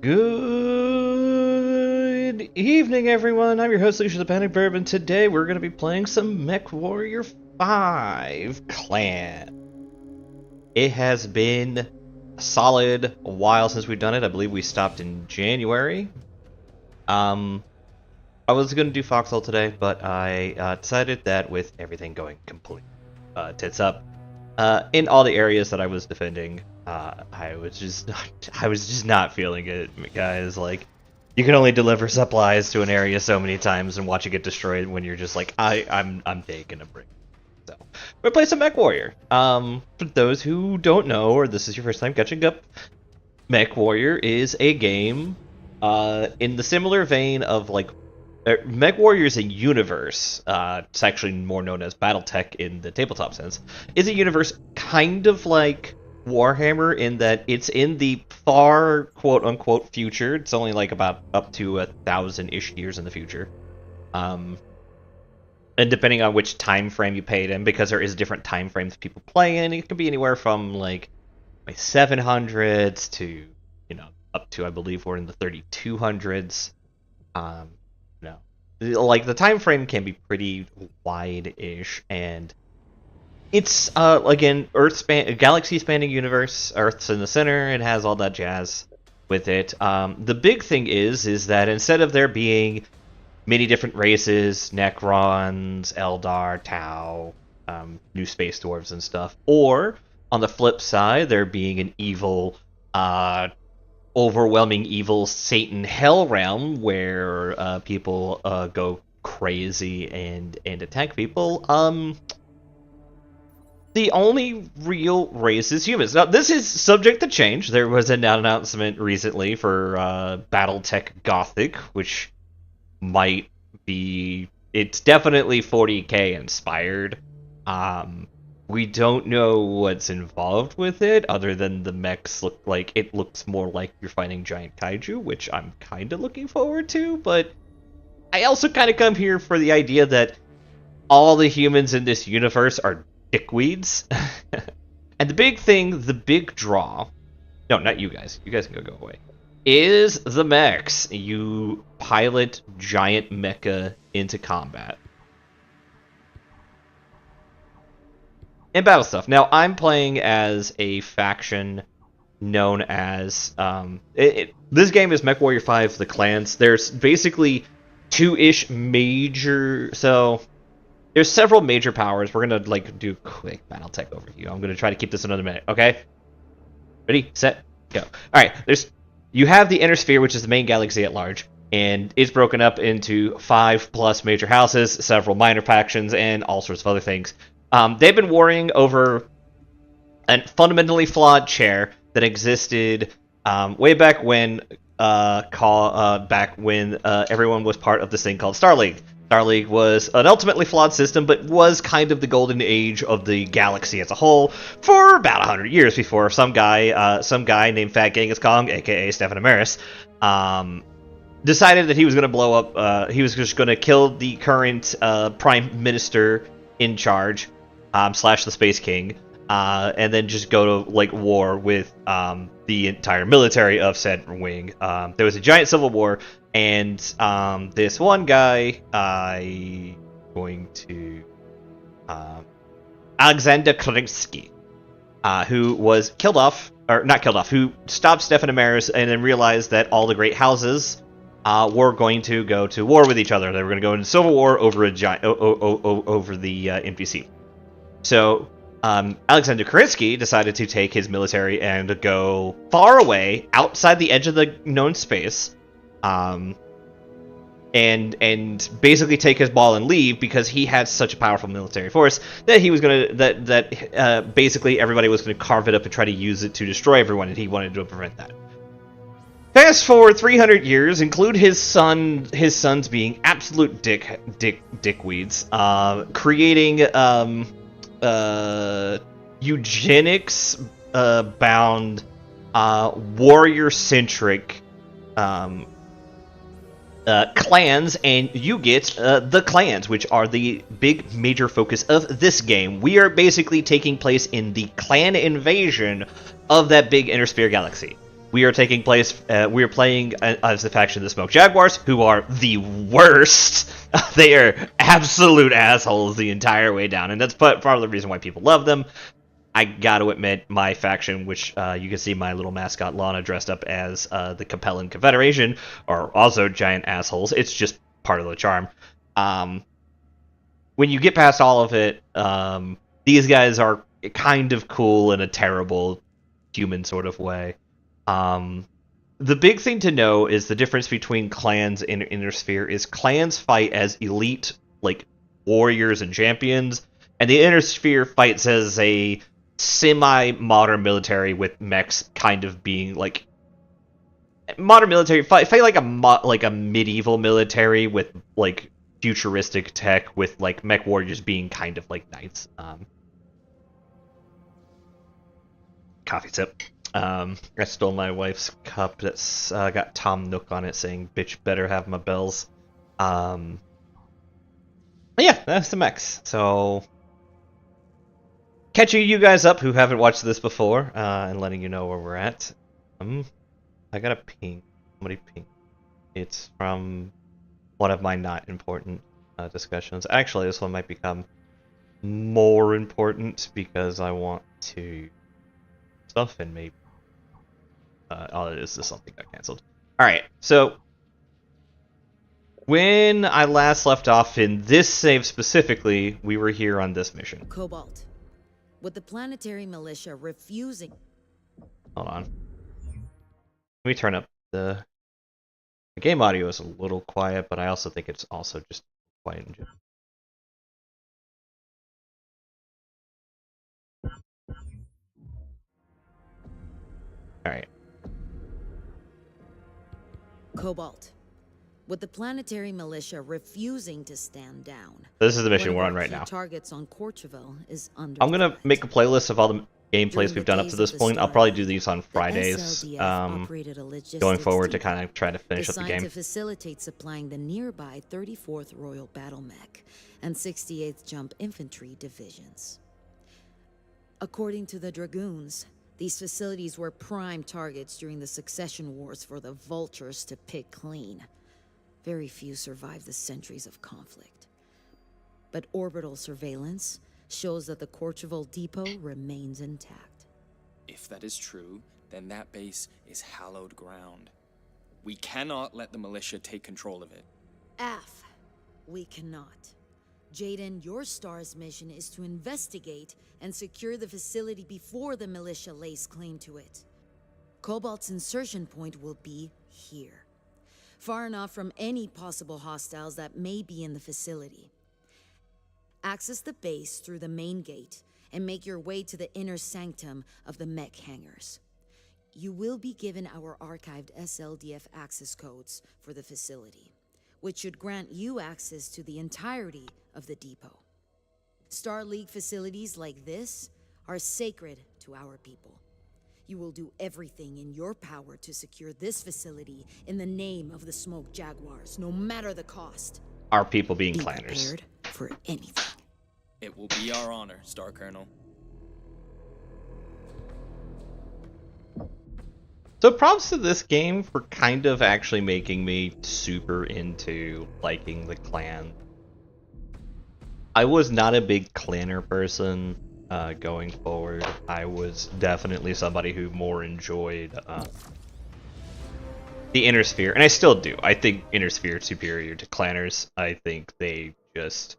Good evening, everyone. I'm your host, Lucius the Panic Verb, and today we're going to be playing some MechWarrior 5 Clan. It has been a solid while since we've done it. I believe we stopped in January. I was going to do Foxhole today, but I decided that with everything going complete tits up, in all the areas that I was defending, I was just not feeling it, guys. Like, you can only deliver supplies to an area so many times and watch it get destroyed when you're just like, I'm taking a break. So we're playing some MechWarrior. For those who don't know, or this is your first time catching up, MechWarrior is a game in the similar vein of like MechWarrior is a universe. It's actually more known as BattleTech in the tabletop sense. Is a universe kind of like Warhammer in that it's in the far quote-unquote future. It's only like about up to 1,000-ish years in the future. And depending on which time frame you pay it in, because there is different time frames people play in, it can be anywhere from like 700s to, up to, I believe we're in the 3200s. Like, the time frame can be pretty wide-ish, and it's, again, galaxy-spanning universe. Earth's in the center, it has all that jazz with it. The big thing is that instead of there being many different races, Necrons, Eldar, Tau, new space dwarves and stuff, or, on the flip side, there being an evil, overwhelming evil Satan hell realm where people go crazy and attack people. The only real race is humans. Now, this is subject to change. There was an announcement recently for BattleTech Gothic, which might be... It's definitely 40k inspired. We don't know what's involved with it, other than the mechs look like it looks more like you're fighting giant kaiju, which I'm kind of looking forward to, but I also kind of come here for the idea that all the humans in this universe are dickweeds. And the big draw, no, not you guys, you guys can go away, is the mechs. You pilot giant mecha into combat. And battle stuff. Now, I'm playing as a faction known as... this game is MechWarrior 5, The Clans. There's basically two-ish major... So, there's several major powers. We're going to, like, do a quick BattleTech overview. I'm going to try to keep this another minute, okay? Ready, set, go. Alright, you have the Inner Sphere, which is the main galaxy at large, and it's broken up into 5+ major houses, several minor factions, and all sorts of other things. They've been warring over a fundamentally flawed chair that existed way back when everyone was part of this thing called Star League. Star League was an ultimately flawed system, but was kind of the golden age of the galaxy as a whole for about 100 years before some guy named Fat Genghis Kong, aka Stephen Amaris, decided that he was going to blow up. He was just going to kill the current prime minister in charge. Slash the Space King, and then just go to like war with the entire military of said wing. There was a giant civil war, and this one guy, Alexander Kerensky, who was killed off, or not killed off, who stopped Stefan Amaris and then realized that all the great houses were going to go to war with each other. They were going to go into civil war over over the NPC. So, Alexander Kerensky decided to take his military and go far away, outside the edge of the known space, and basically take his ball and leave, because he had such a powerful military force that he was gonna basically everybody was gonna carve it up and try to use it to destroy everyone, and he wanted to prevent that. Fast forward 300 years, include his sons being absolute dickweeds, creating eugenics bound warrior centric clans, and you get the clans, which are the big major focus of this game. We are basically taking place in the clan invasion of that big Inner Sphere galaxy. we are taking place. We are playing as the faction of the Smoke Jaguars, who are the worst. They are absolute assholes the entire way down, and that's part of the reason why people love them. I got to admit, my faction, which you can see my little mascot Lana dressed up as the Capellan Confederation, are also giant assholes. It's just part of the charm. When you get past all of it, these guys are kind of cool in a terrible human sort of way. The big thing to know is the difference between clans and Inner Sphere is clans fight as elite, like, warriors and champions, and the Inner Sphere fights as a semi-modern military with mechs kind of being, like, modern military, fight like a medieval military with, like, futuristic tech with, like, mech warriors being kind of like knights. Coffee sip. I stole my wife's cup that's got Tom Nook on it saying, "Bitch better have my bells." Yeah, that's the mechs. So, catching you guys up who haven't watched this before, and letting you know where we're at. I got a ping. Somebody ping. It's from one of my not important discussions. Actually, this one might become more important because I want to stuff and maybe it is just something got cancelled. Alright, so when I last left off in this save specifically, we were here on this mission. Cobalt. With the planetary militia refusing... Hold on. Let me turn up the game audio is a little quiet, but I also think it's also just quiet in general. Alright. Cobalt. With the planetary militia refusing to stand down. This is the mission we're on right now. Targets on Courchevel is under I'm gonna make a playlist of all the gameplays we've done up to this point. I'll probably do these on Fridays going forward to kind of try to finish up the game. To facilitate supplying the nearby 34th Royal Battle Mech and 68th Jump Infantry divisions. According to the Dragoons, these facilities were prime targets during the succession wars for the Vultures to pick clean. Very few survived the centuries of conflict. But orbital surveillance shows that the Courchevel depot remains intact. If that is true, then that base is hallowed ground. We cannot let the militia take control of it. Af, we cannot. Jaden, your STARS mission is to investigate and secure the facility before the militia lays claim to it. Cobalt's insertion point will be here, far enough from any possible hostiles that may be in the facility. Access the base through the main gate and make your way to the inner sanctum of the mech hangars. You will be given our archived SLDF access codes for the facility, which should grant you access to the entirety of the depot. Star League facilities like this are sacred to our people. You will do everything in your power to secure this facility in the name of the Smoke Jaguars, no matter the cost. Our people being Be clanners. prepared for anything. It will be our honor, Star Colonel. So props to this game for kind of actually making me super into liking the clan. I was not a big clanner person going forward. I was definitely somebody who more enjoyed the Inner Sphere, and I still do. I think Inner Sphere is superior to clanners. I think they just...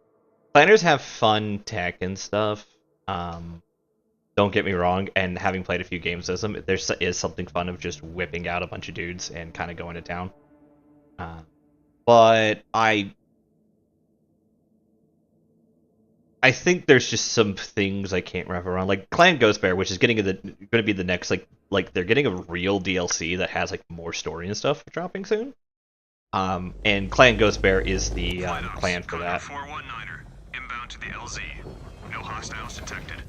Clanners have fun tech and stuff. Don't get me wrong, and having played a few games as them, there is something fun of just whipping out a bunch of dudes and kind of going to town. But I think there's just some things I can't wrap around, like Clan Ghost Bear, which is going to be the next like they're getting a real DLC that has like more story and stuff dropping soon. And Clan Ghost Bear is the clan for that. 419er, inbound to the LZ. No hostiles detected.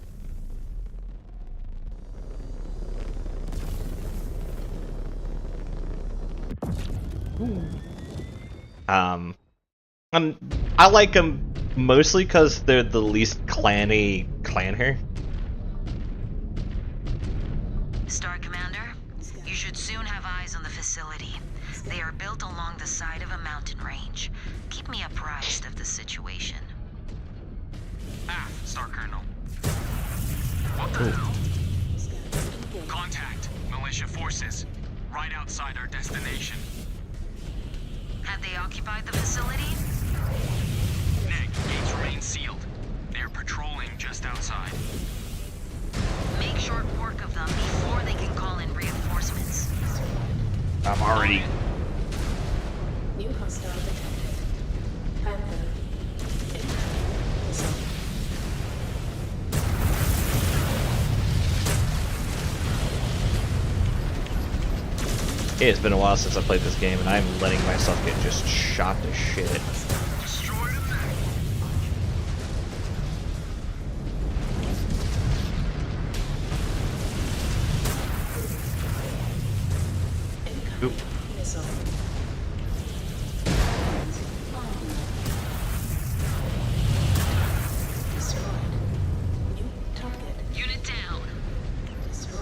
I like them mostly because they're the least clanny clanner. Star Commander, you should soon facility. They are built along the side of a mountain range. Keep me apprised of the situation. Star Colonel. What the hell? Contact. Militia forces. Right outside our destination. Have they occupied the facility? Nick, gates remain sealed. They are patrolling just outside. Make short work of them before they can call in reinforcements. I'm already. New hostile detected. Panther. It's been a while since I played this game, and I'm letting myself get just shot to shit. Destroyed him. Oop. Missile. Destroyed. New target. Unit down. Destroyed.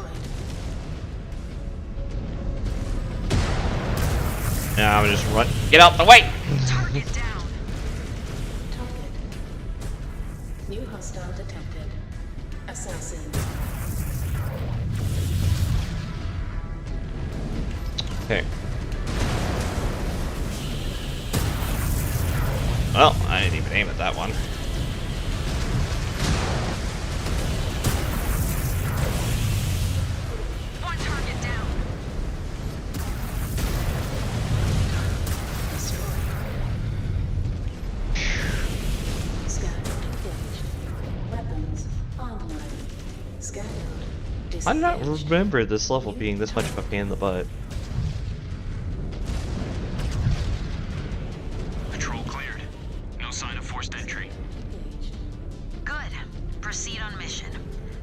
Now I'm just run. Get out the way! Target down. Target. New hostile detected. Assassin. Okay. Well, I didn't even aim at that one. One target down. Destroyed. Scanner engaged. Weapons online. Scanner. I do not disengaged. remember this level being this much of a pain in the butt. Patrol cleared. No sign of forced entry. Engaged. Good. Proceed on mission.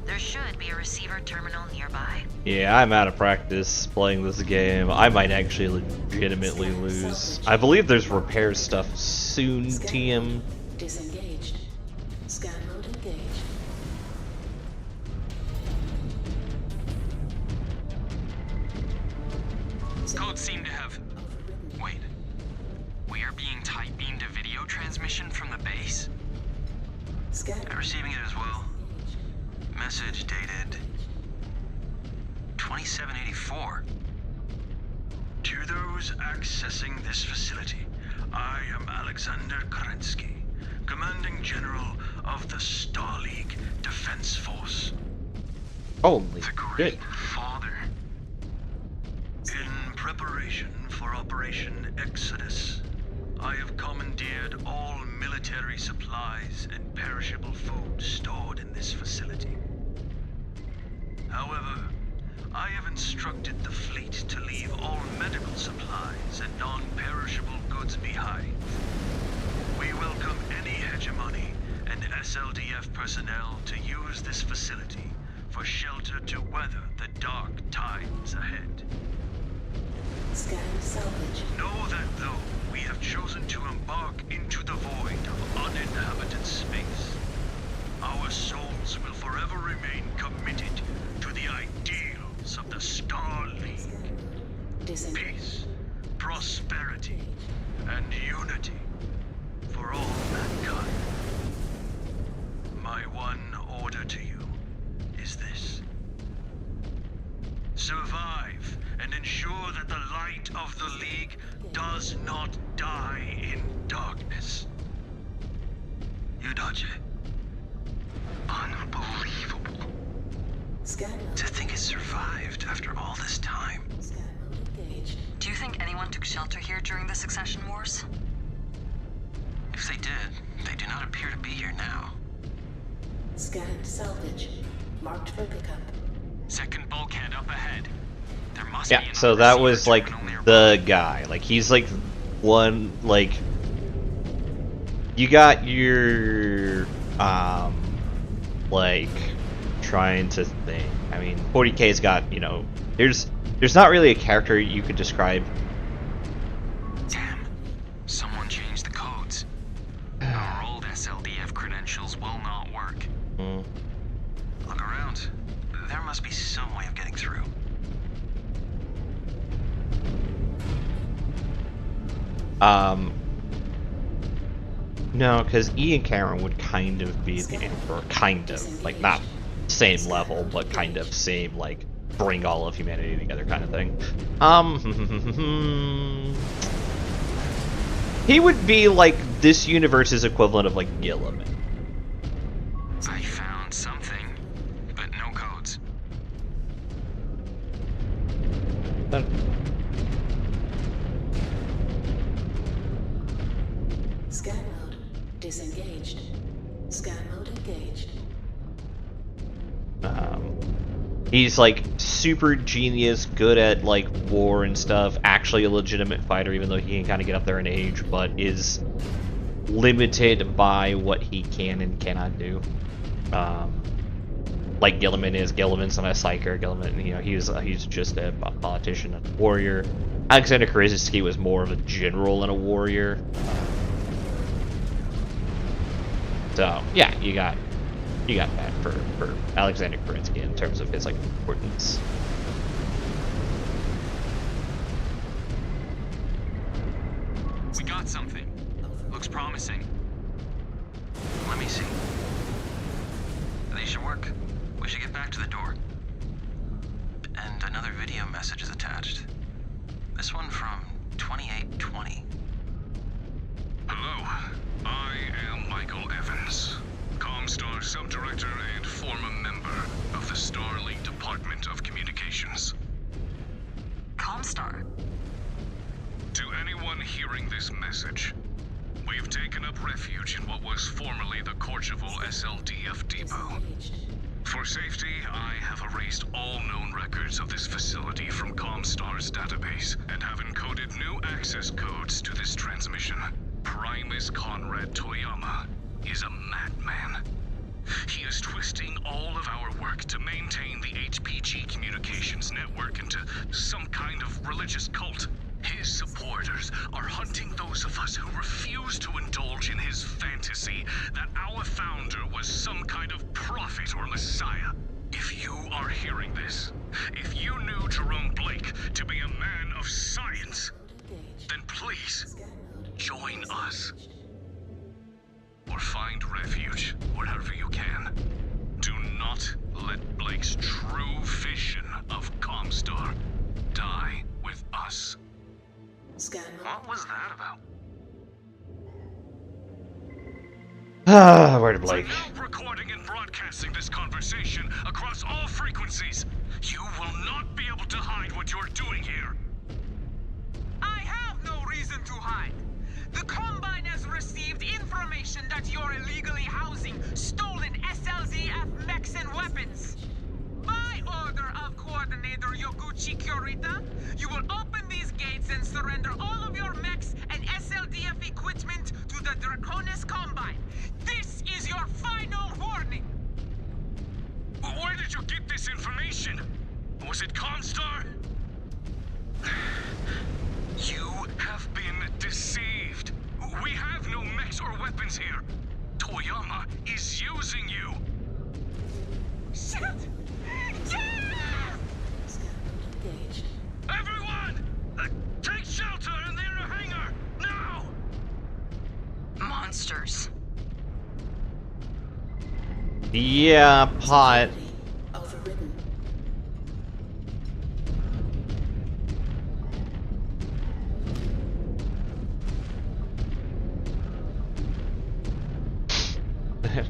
There should be a receiver terminal nearby. Yeah, I'm out of practice playing this game. I might actually legitimately lose. I believe there's repair stuff soon, TM. Disengaged. Scan mode engaged. Codes seem to have. Overridden. Wait. We are being tight beamed a video transmission from the base. Scan. I'm receiving it as well. Message dated 2784. To those accessing this facility, I am Alexander Kerensky, Commanding General of the Star League Defense Force. Holy The shit. Great Father. In preparation for Operation Exodus, I have commandeered all military supplies and perishable food stored in this facility. However, I have instructed the fleet to leave all medical supplies and non-perishable goods behind. We welcome any hegemony and SLDF personnel to use this facility for shelter to weather the dark times ahead. Scan salvage. Know that though we have chosen to embark into the void of uninhabited space, our souls will forever remain committed to the ideals of the Star League. Disengaged. Peace, prosperity, and unity for all mankind. My one order to you is this. Survive and ensure that the light of the League does not die in darkness. Yudache. Unbelievable. Scan mode. To think it survived after all this time. Scan mode engaged. Do you think anyone took shelter here during the Succession Wars? If they did, they do not appear to be here now. Scan salvage. Marked for pickup. Second bulkhead up ahead. There must Yeah, be so another that receiver was like terminal nearby. the guy. Like he's like one like you got your like trying to think. I mean 40K's got, you know, there's not really a character you could describe. Damn. Someone changed the codes. Our old SLDF credentials will not work. Hmm. Look around. There must be some way of getting through. No, because Ian Cameron would kind of be the Emperor, kind of, like, not same level, but kind of same, like, bring all of humanity together kind of thing. He would be like this universe's equivalent of, like, Gilliman. I found something, but no codes. Scan mode disengaged. Scan mode engaged. He's like super genius, good at like war and stuff, actually a legitimate fighter even though he can kind of get up there in age, but is limited by what he can and cannot do. Like Gilliman is. Gilliman's not a psyker. Gilliman, you know, he's just a politician and a warrior. Alexander Krasnitsky was more of a general and a warrior. So yeah, you got that for Alexander Kerensky in terms of his like importance. We got something. Looks promising. Let me see. These should work. We should get back to the door. And another video message is attached. This one from 2820. Hello, I am Michael Evans, Comstar Subdirector and former member of the Starlink Department of Communications. Comstar? To anyone hearing this message, we've taken up refuge in what was formerly the Courchevel SLDF depot. For safety, I have erased all known records of this facility from Comstar's database and have encoded new access codes to this transmission. Primus Conrad Toyama is a madman. He is twisting all of our work to maintain the HPG communications network into some kind of religious cult. His supporters are hunting those of us who refuse to indulge in his fantasy that our founder was some kind of prophet or messiah. If you are hearing this, if you knew Jerome Blake to be a man of science, then please join us. Or find refuge wherever you can. Do not let Blake's true vision of Comstar die with us. Scan mode. What was that about? Where to Blake? We're now recording and broadcasting this conversation across all frequencies. You will not be able to hide what you're doing here. I have no reason to hide. The Combine has received information that you're illegally housing stolen SLZF mechs and weapons. By order of Coordinator Yoguchi Kurita, you will open these gates and surrender all of your mechs and SLDF equipment to the Draconis Combine. This is your final warning. Where did you get this information? Was it Comstar? You have been deceived. We have no mechs or weapons here. Toyama is using you. Shit! Yeah! Scan mode engaged. Everyone! Take shelter in the inner hangar! Now! Monsters. Yeah, pot. Overridden.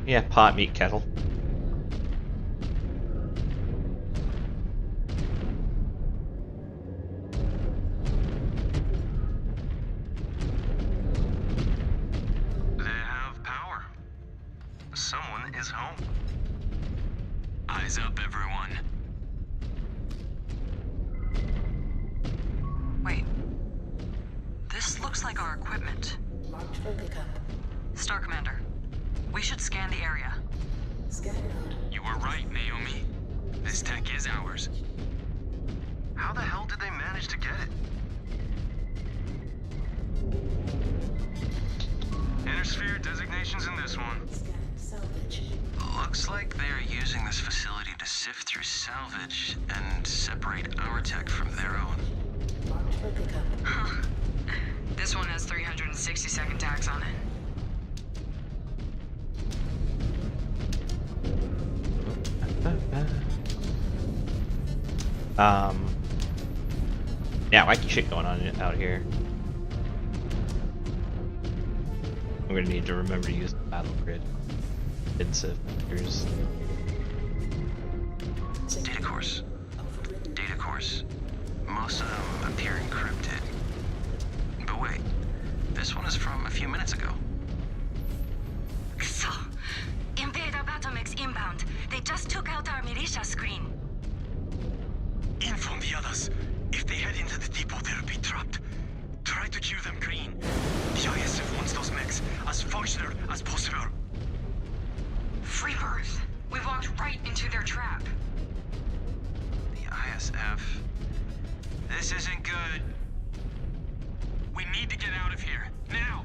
Yeah, pot, meat, kettle. They have power. Someone is home. Eyes up, everyone. Wait. This looks like our equipment. Marked Vocacup. Star Commander, we should scan the area. Scan mode. You were right, Naomi. This tech is ours. How the hell did they manage to get it? Intersphere designations in this one. Scan salvage. Looks like they're using this facility to sift through salvage and separate our tech from their own. Marked Vocacup. This This one has 360-second tags on it. Yeah, wacky shit going on out here. I'm gonna need to remember to use the battle grid. Defensive features. Data cores. Data cores. Most of them appear encrypted. But wait, this one is from a few minutes ago. So, Invader Battlemechs inbound. They just took out our militia screen. Inform the others. If they head into the depot, they'll be trapped. Try to cue them green. The ISF wants those mechs as functional as possible. Freebirth. We walked right into their trap. The ISF. This isn't good. We need to get out of here. Now!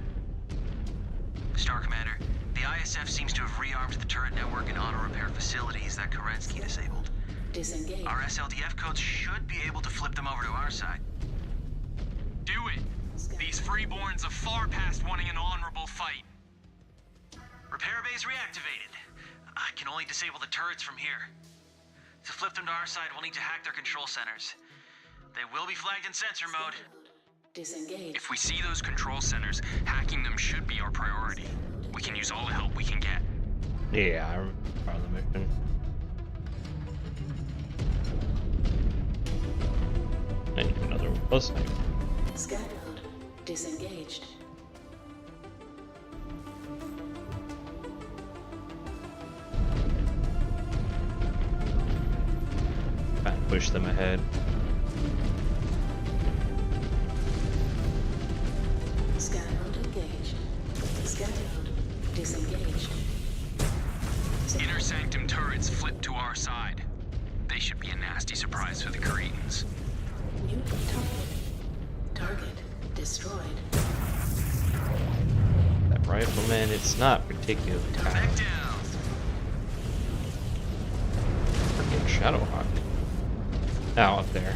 Star Commander, the ISF seems to have rearmed the turret network and auto repair facilities that Kerensky disabled. Disengage. Our SLDF codes should be able to flip them over to our side. Do it! These freeborns are far past wanting an honorable fight. Repair bays reactivated. I can only disable the turrets from here. To flip them to our side, we'll need to hack their control centers. They will be flagged in sensor mode. Disengage. If we see those control centers, hacking them should be our priority. We can use all the help we can get. Yeah, I remember part of the mission. I need another one. Plus, Scan mode. Disengaged. try and push them ahead. Scan mode engaged. Scan mode disengaged. Inner Sanctum turrets flipped to our side. They should be a nasty surprise for the Cretans. New target. Target destroyed. That rifleman, it's not particularly Back kind. down. Freaking Shadowhawk. Now up there.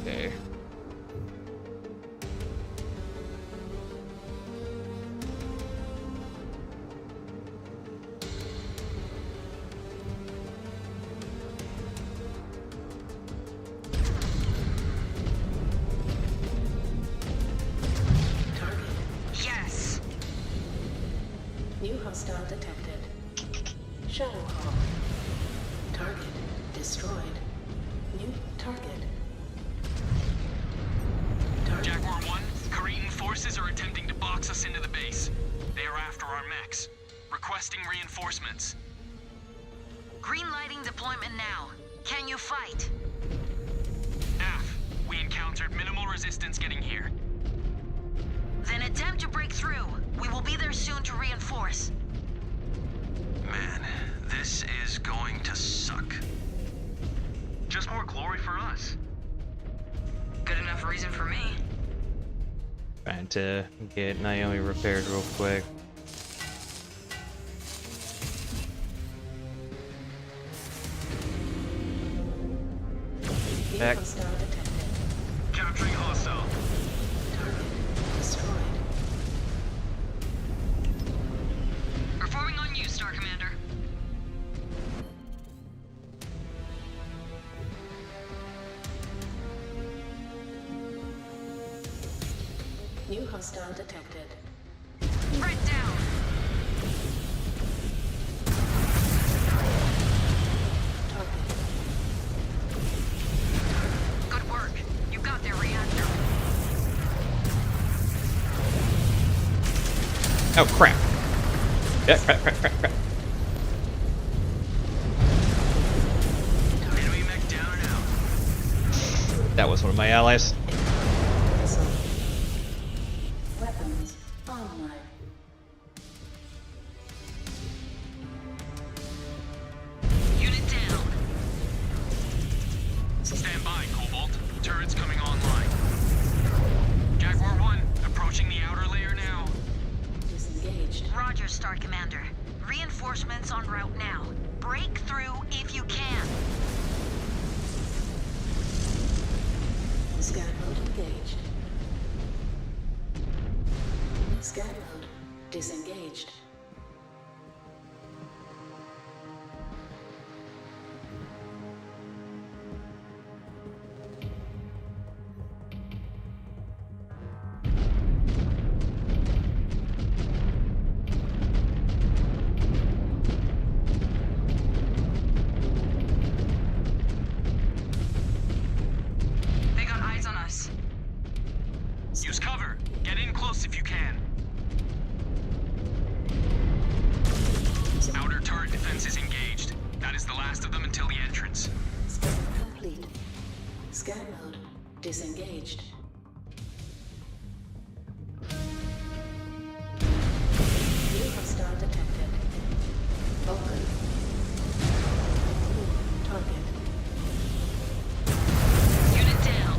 Okay. Target. Yes! New hostile detected. Shadowhawk. Target destroyed. New target. Target. Jaguar 1, Cretan forces are attempting to box us into the base. They are after our mechs. Requesting reinforcements. Green lighting deployment now. Can you fight? AF, we encountered minimal resistance getting here. Then attempt to break through. We will be there soon to reinforce. Man, this is going to suck. Just more glory for us. Good enough reason for me. Trying to get Naomi repaired real quick. New Back. hostile detected. Capturing hostile. Target destroyed. Performing on you, Star Commander. New hostile detected. Threat down. Target. Good work. You got their reactor. Oh crap! Yeah, crap. Enemy mech down and out. That was one of my allies. Missile. Weapons online. Unit down. Stand by, Cobalt. Turrets coming online. Jaguar 1, approaching the outer layer now. Disengaged. Roger, Star Commander. Reinforcements en route now. Break through if you can. Scan mode engaged. Scan mode disengaged. They got eyes on us. Use cover. Get in close if you can. Outer turret defense is engaged. That is the last of them until the entrance. Scan complete. Scan mode disengaged. New hostile detected. Vulcan. New target. Unit down.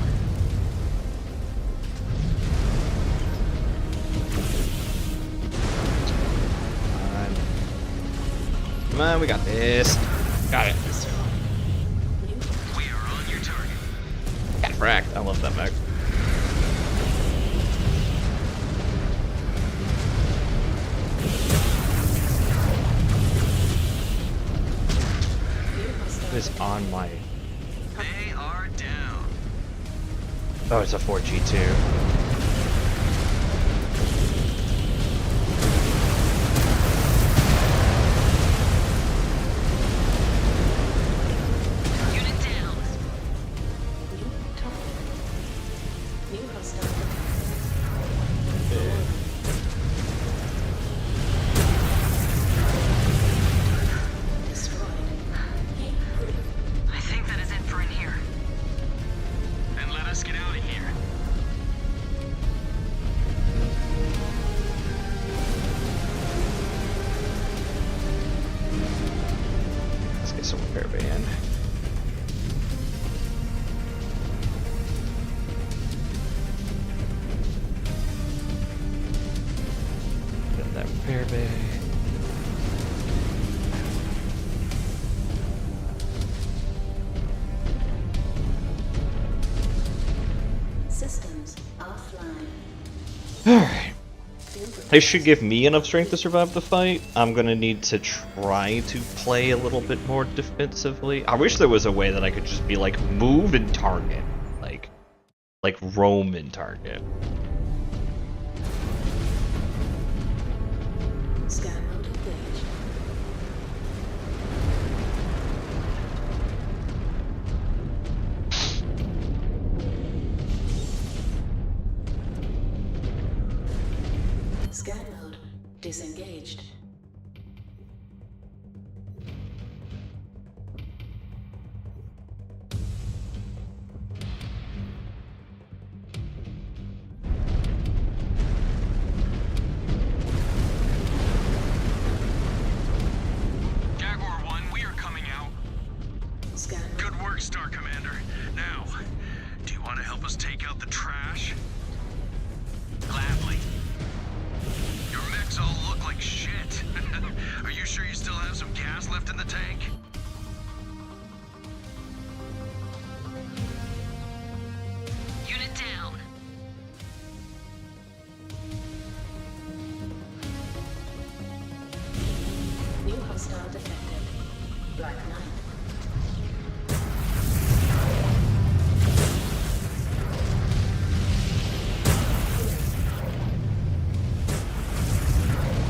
Come on, we got this. Got it. We are on your target. Got fracked. I love that mech. It is on my. They are down. Oh, it's a 4G2. Unit down. New target. New hostile detected. Destroyed. I think that is it for in here. Then let us get out of here. Let's get some repair band. Get that repair bay. Systems offline. Alright. Field They should give me enough strength to survive the fight. I'm gonna need to try to play a little bit more defensively. I wish there was a way that I could just be like, move and target. Like roam and target. Scan mode engaged. Scan mode disengaged. Jaguar 1, we are coming out. Scan mode. Good work, Star Commander. Now, do you want to help us take out the trash? Gladly. Your mechs all look like shit. Are you sure you still have some gas left in the tank? Unit down. New hostile detected. Black Knight.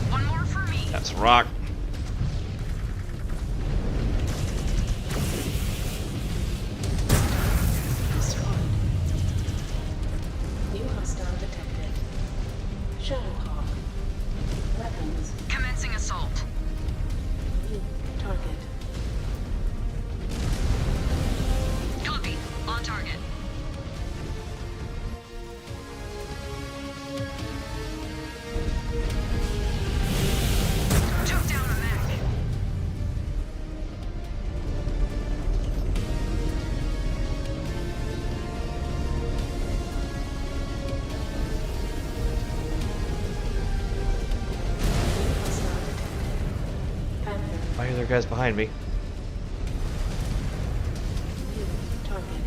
One more for me. That's a rock. Destroyed. New hostile detected. Shadowhawk. Weapons. Commencing assault. New target. Copy. On target. Took down a mech. New hostile detected. Panther. Why are there guys behind me? New target.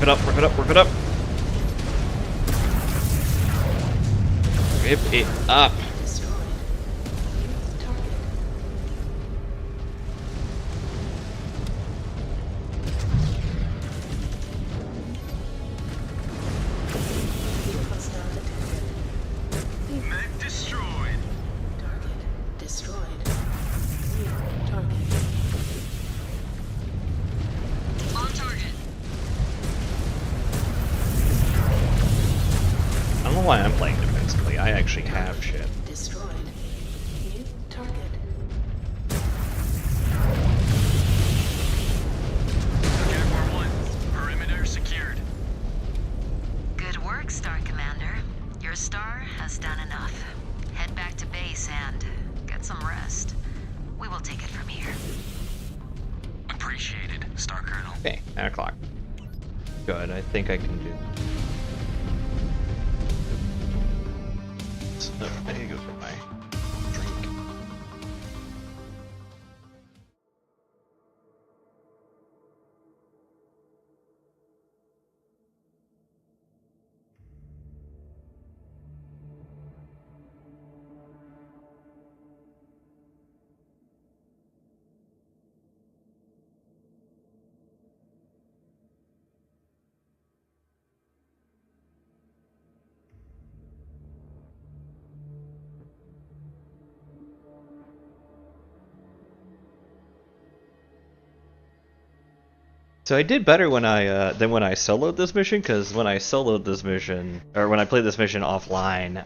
it up, rip it up, rip it up. Rip it up. Destroyed. Target. Hostile detected. Mech destroyed. Target destroyed. New target. On target. I don't know why I'm playing defensively. I actually have shit. Destroyed. New target. Jaguar 1, perimeter secured. Good work, Star Commander. Your star has done enough. Head back to base and get some rest. We will take it from here. Appreciated, Star Colonel. Okay, 9 o'clock. Good, I think I can do this. So, there you go for my drink. So I did better when I than when I soloed this mission, because when I soloed this mission, or when I played this mission offline,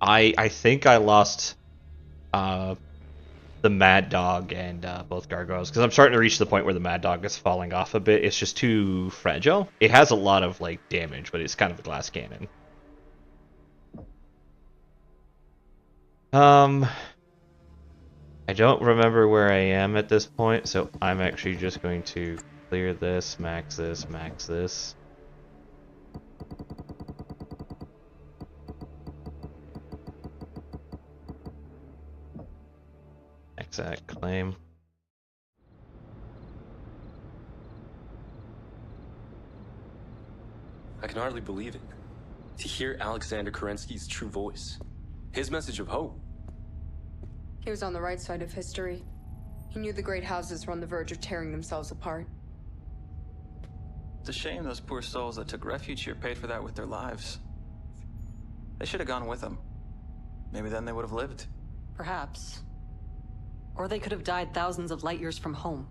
I think I lost the Mad Dog and both Gargoyles, because I'm starting to reach the point where the Mad Dog is falling off a bit. It's just too fragile. It has a lot of like damage, but it's kind of a glass cannon. I don't remember where I am at this point, so I'm actually just going to clear this, max this, max this. Exact claim. I can hardly believe it. To hear Alexander Kerensky's true voice. His message of hope. He was on the right side of history. He knew the great houses were on the verge of tearing themselves apart. It's a shame those poor souls that took refuge here paid for that with their lives. They should have gone with them. Maybe then they would have lived. Perhaps. Or they could have died thousands of light years from home.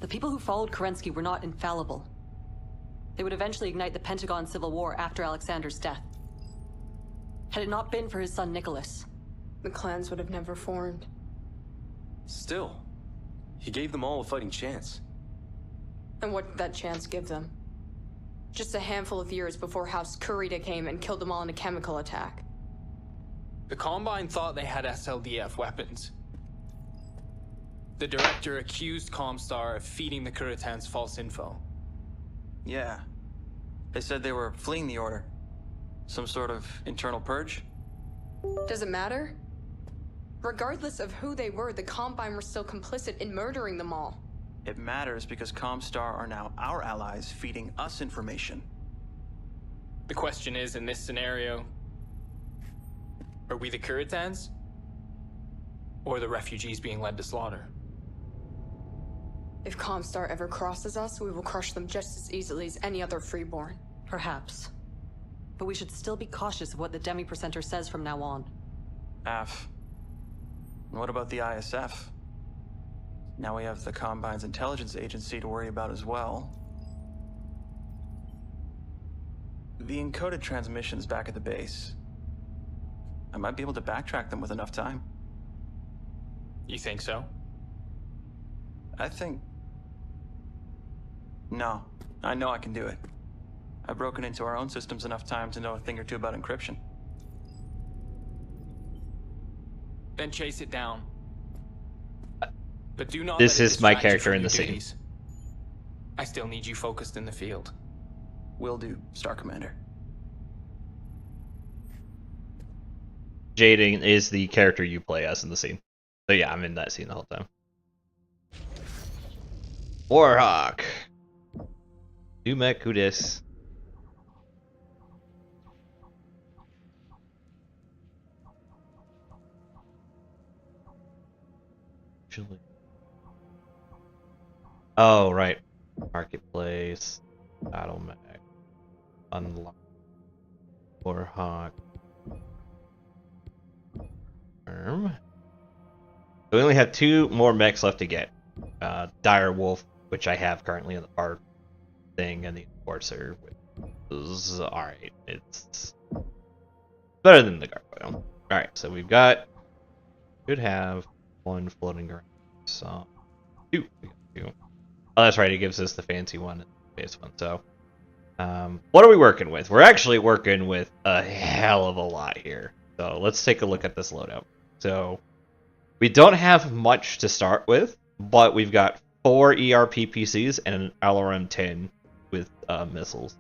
The people who followed Kerensky were not infallible. They would eventually ignite the Pentagon Civil War after Alexander's death. Had it not been for his son Nicholas, the clans would have never formed. Still, he gave them all a fighting chance. And what did that chance give them? Just a handful of years before House Kurita came and killed them all in a chemical attack. The Combine thought they had SLDF weapons. The director accused Comstar of feeding the Kuritans false info. Yeah. They said they were fleeing the Order. Some sort of internal purge? Does it matter? Regardless of who they were, the Combine were still complicit in murdering them all. It matters because Comstar are now our allies feeding us information. The question is, in this scenario, are we the Kuritans? Or the refugees being led to slaughter? If Comstar ever crosses us, we will crush them just as easily as any other freeborn. perhaps. But we should still be cautious of what the Demi-Percenter says from now on. AF. And what about the ISF? Now we have the Combine's intelligence agency to worry about as well. The encoded transmissions back at the base. I might be able to backtrack them with enough time. You think so? I think... No. I know I can do it. I've broken into our own systems enough time to know a thing or two about encryption. Then chase it down. But do not This let it is my distract you character from in your the scene. duties. I still need you focused in the field. Will do, Star Commander. Jaden is the character you play as in the scene. So yeah, I'm in that scene the whole time. Warhawk. Numek Kudis. Oh, right. Marketplace. Battle Mech. Unlock. Warhawk. So we only have 2 more mechs left to get. Dire Wolf, which I have currently in the part thing, and the Enforcer, which is alright. It's better than the Gargoyle. Alright, so we've got... Should have 1 floating around. So... 2. We got 2. Oh, that's right, it gives us the fancy one and the base one, so... what are we working with? We're actually working with a hell of a lot here. So let's take a look at this loadout. So we don't have much to start with, but we've got 4 ERPPCs and an LRM-10 with missiles.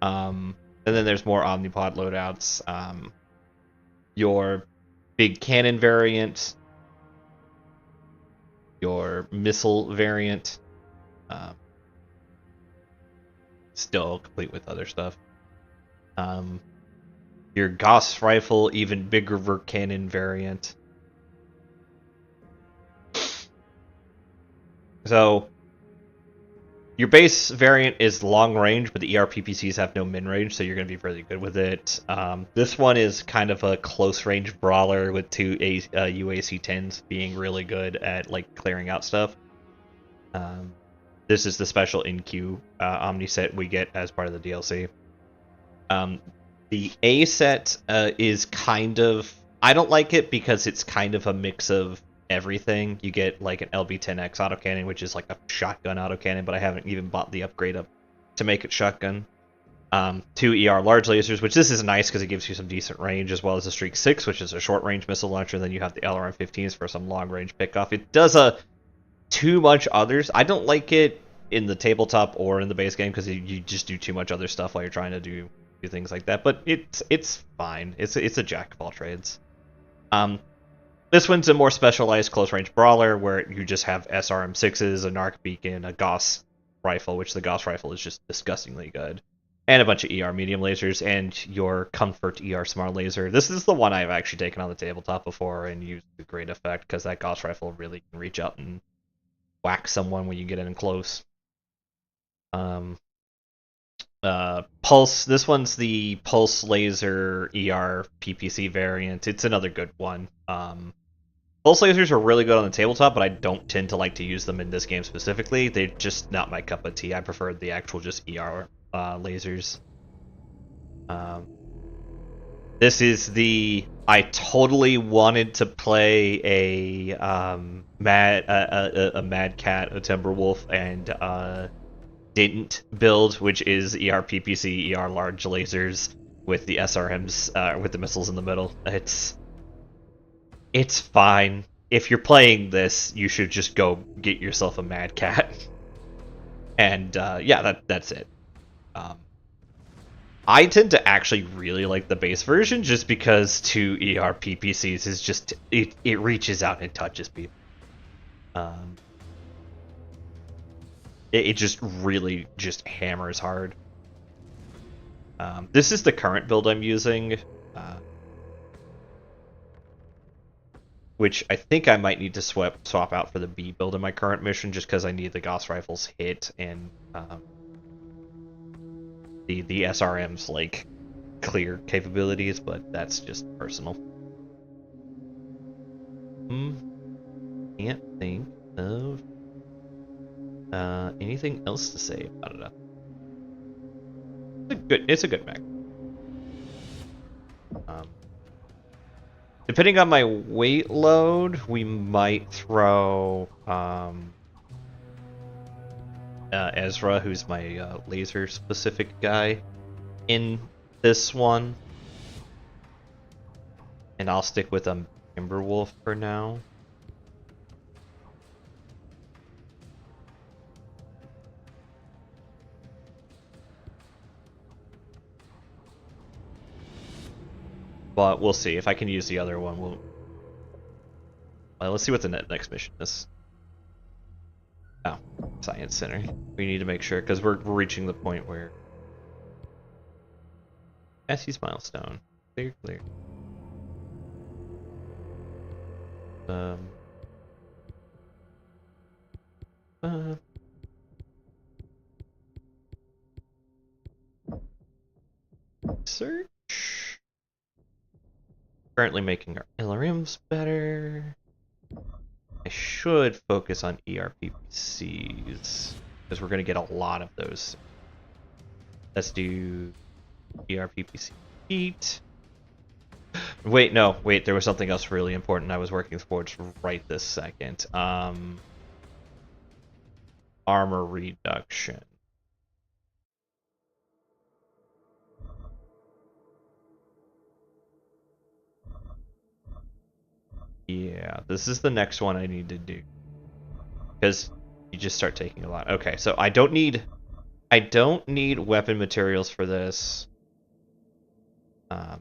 And then there's more Omnipod loadouts. Your big cannon variant, your missile variant, still complete with other stuff. Your Gauss rifle, even bigger cannon variant. So your base variant is long range, but the ERPPCs have no min range, so you're going to be really good with it. This one is kind of a close range brawler with 2 UAC-10s being really good at like clearing out stuff. This is the special in-queue Omni set we get as part of the DLC. The A set is kind of... I don't like it because it's kind of a mix of everything. You get like an LB-10X autocannon, which is like a shotgun autocannon, but I haven't even bought the upgrade up to make it shotgun. 2 ER large lasers, which this is nice because it gives you some decent range, as well as the Streak 6, which is a short-range missile launcher, and then you have the LRM-15s for some long-range pickoff. It does too much others. I don't like it in the tabletop or in the base game because you just do too much other stuff while you're trying to do things like that, but it's fine. It's a jack of all trades. This one's a more specialized close-range brawler where you just have SRM-6s, a Narc Beacon, a Gauss rifle, which the Gauss rifle is just disgustingly good, and a bunch of ER medium lasers, and your Comfort ER Smart Laser. This is the one I've actually taken on the tabletop before and used to great effect, because that Gauss rifle really can reach out and whack someone when you get in close. Pulse, this one's the Pulse Laser ER PPC variant. It's another good one. Pulse lasers are really good on the tabletop, but I don't tend to like to use them in this game specifically. They're just not my cup of tea. I prefer the actual just ER lasers. This is the... I totally wanted to play a Mad Cat, a Timberwolf, and didn't build, which is ERPPC, ER large lasers with the SRMs, with the missiles in the middle. It's fine. If you're playing this, you should just go get yourself a Mad Cat. And yeah, that's it. I tend to actually really like the base version just because 2 ERPPCs is just, it reaches out and touches people. It just really just hammers hard. This is the current build I'm using, which I think I might need to swap out for the B build in my current mission, just because I need the Gauss rifles hit and the SRM's like clear capabilities, but that's just personal. Can't think of anything else to say about it. It's a good mech. Depending on my weight load, we might throw Ezra, who's my laser specific guy, in this one, and I'll stick with Timberwolf for now. But we'll see if I can use the other one. Well, let's see what the next mission is. Oh. Science Center. We need to make sure, because we're reaching the point where... Essie's milestone. Clear, clear. Search. Currently making our LRMs better. I should focus on ERPPCs because we're going to get a lot of those. Let's do ERPPC heat. Wait, no, wait, there was something else really important I was working towards right this second. Armor reduction. Yeah, this is the next one I need to do. Because you just start taking a lot. Okay, so I don't need weapon materials for this. I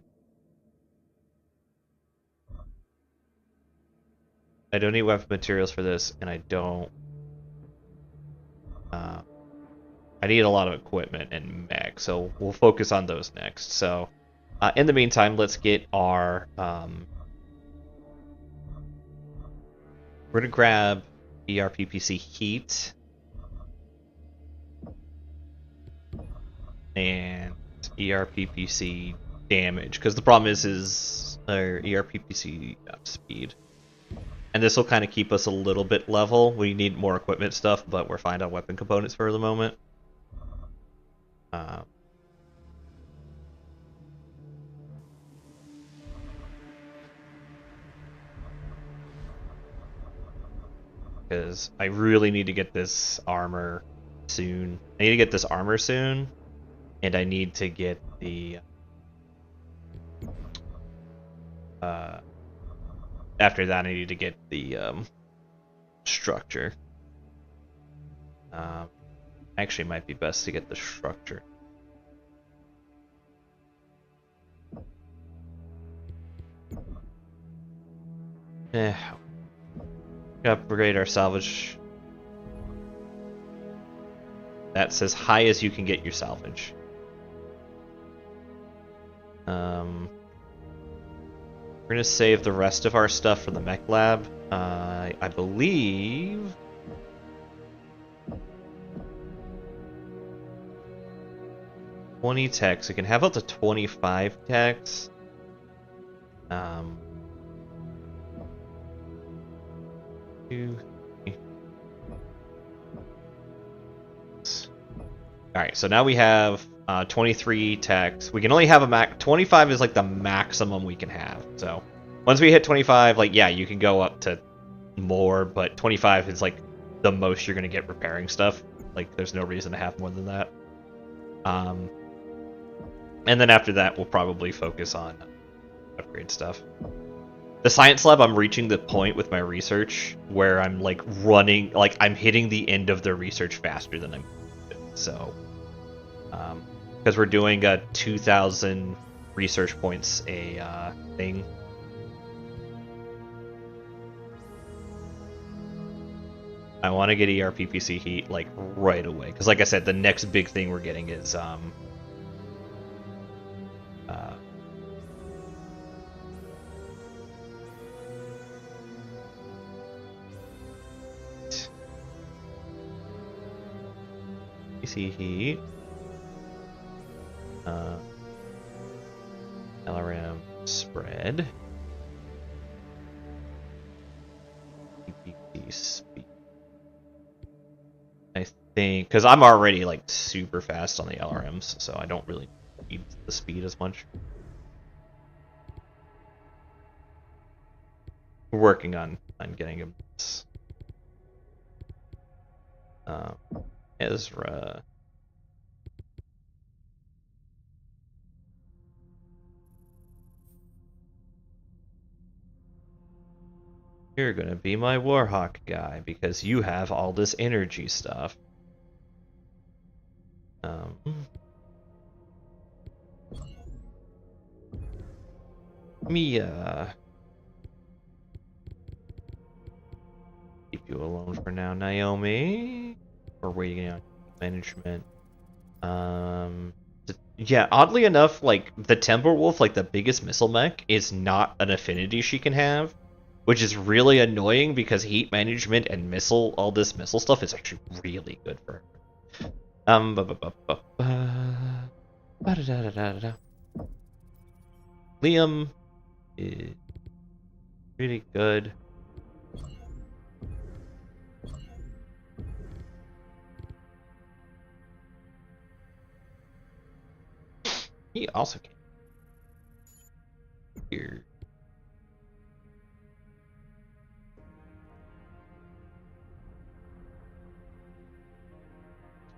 don't need weapon materials for this, and I don't... I need a lot of equipment and mech, so we'll focus on those next. So, in the meantime, let's get our... we're going to grab ERPPC heat. And ERPPC damage, because the problem is our ERPPC speed. And this will kind of keep us a little bit level. We need more equipment stuff, but we're fine on weapon components for the moment. Because I really need to get this armor soon. I need to get this armor soon, and I need to get the... after that, I need to get the structure. Actually, it might be best to get the structure. Upgrade our salvage. That's as high as you can get your salvage. We're gonna save the rest of our stuff for the mech lab. I believe... techs. We can have up to 25 techs. Alright, so now we have 23 techs. We can only have a max. 25 is like the maximum we can have. So once we hit 25, like, yeah, you can go up to more, but 25 is like the most you're going to get repairing stuff. Like, there's no reason to have more than that. And then after that, we'll probably focus on upgrade stuff. The science lab, I'm reaching the point with my research where I'm like running, like I'm hitting the end of the research faster than I'm. So, because we're doing a 2,000 research points a thing. I want to get ERPPC heat like right away, because like I said, the next big thing we're getting is PC heat, LRM spread, EPP speed. I think, because I'm already like super fast on the LRMs, so I don't really need the speed as much. We're working on getting him. Ezra. You're gonna be my Warhawk guy because you have all this energy stuff. Mia. Keep you alone for now, Naomi. We're waiting on management. Yeah, oddly enough, like, the Timberwolf, like, the biggest missile mech, is not an affinity she can have, which is really annoying because heat management and all this missile stuff is actually really good for her. Liam is really good. He also can. Here.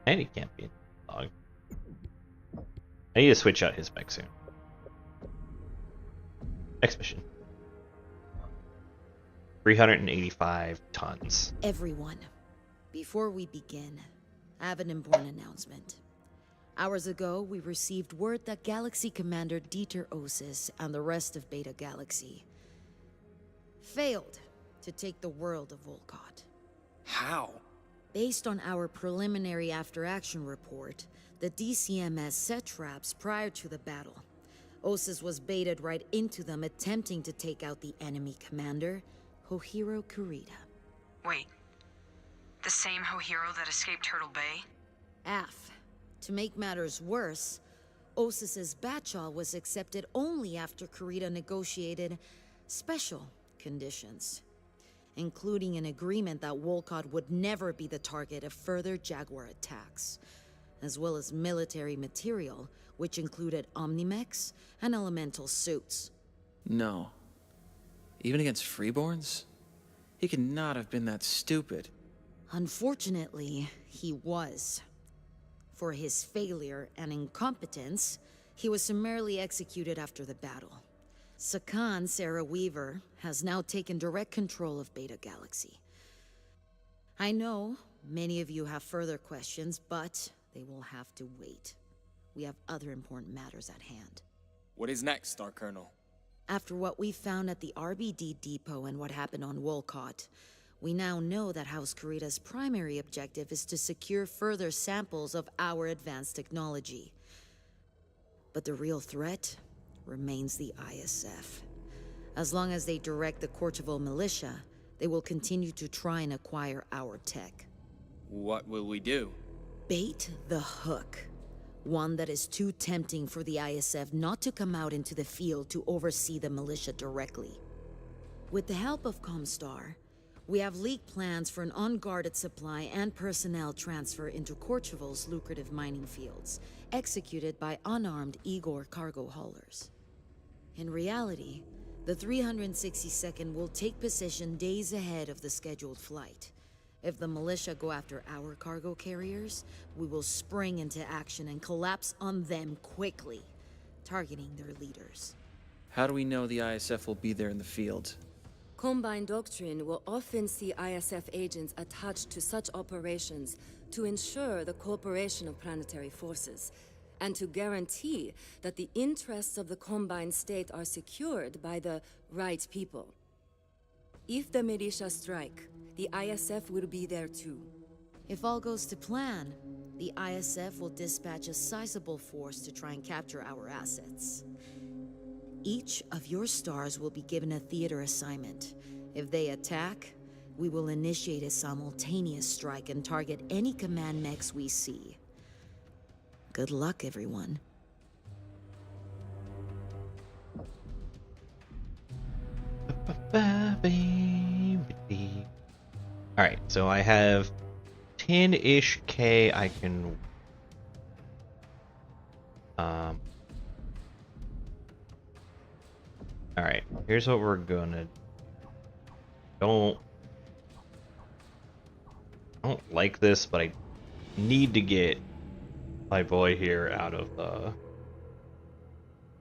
And he can't be in the dog. I need to switch out his mech soon. Next mission. 385 tons. Everyone, before we begin, I have an important announcement. Hours ago, we received word that Galaxy Commander Dieter Osis and the rest of Beta Galaxy failed to take the world of Volkot. How? Based on our preliminary after-action report, the DCMS set traps prior to the battle. Osis was baited right into them, attempting to take out the enemy commander, Hohiro Kurita. Wait. The same Hohiro that escaped Turtle Bay? Af. To make matters worse, Osis's Batchal was accepted only after Kurita negotiated special conditions, including an agreement that Volkot would never be the target of further Jaguar attacks, as well as military material, which included Omnimex and elemental suits. No. Even against Freeborns? He could not have been that stupid. Unfortunately, he was. For his failure and incompetence, he was summarily executed after the battle. Sakan Sarah Weaver has now taken direct control of Beta Galaxy. I know many of you have further questions, but they will have to wait. We have other important matters at hand. What is next, Star Colonel? After what we found at the RBD depot and what happened on Volkot, we now know that House Kurita's primary objective is to secure further samples of our advanced technology. But the real threat remains the ISF. As long as they direct the Courchevel militia, they will continue to try and acquire our tech. What will we do? Bait the hook. One that is too tempting for the ISF not to come out into the field to oversee the militia directly. With the help of Comstar, we have leaked plans for an unguarded supply and personnel transfer into Courchevel's lucrative mining fields, executed by unarmed Igor cargo haulers. In reality, the 362nd will take position days ahead of the scheduled flight. If the militia go after our cargo carriers, we will spring into action and collapse on them quickly, targeting their leaders. How do we know the ISF will be there in the field? Combine Doctrine will often see ISF agents attached to such operations to ensure the cooperation of planetary forces, and to guarantee that the interests of the Combined State are secured by the right people. If the militia strike, the ISF will be there too. If all goes to plan, the ISF will dispatch a sizable force to try and capture our assets. Each of your stars will be given a theater assignment. If they attack, we will initiate a simultaneous strike and target any command mechs we see. Good luck, everyone. Alright, so I have 10-ish K I can... Alright, here's what we're gonna... I don't like this, but I need to get my boy here out of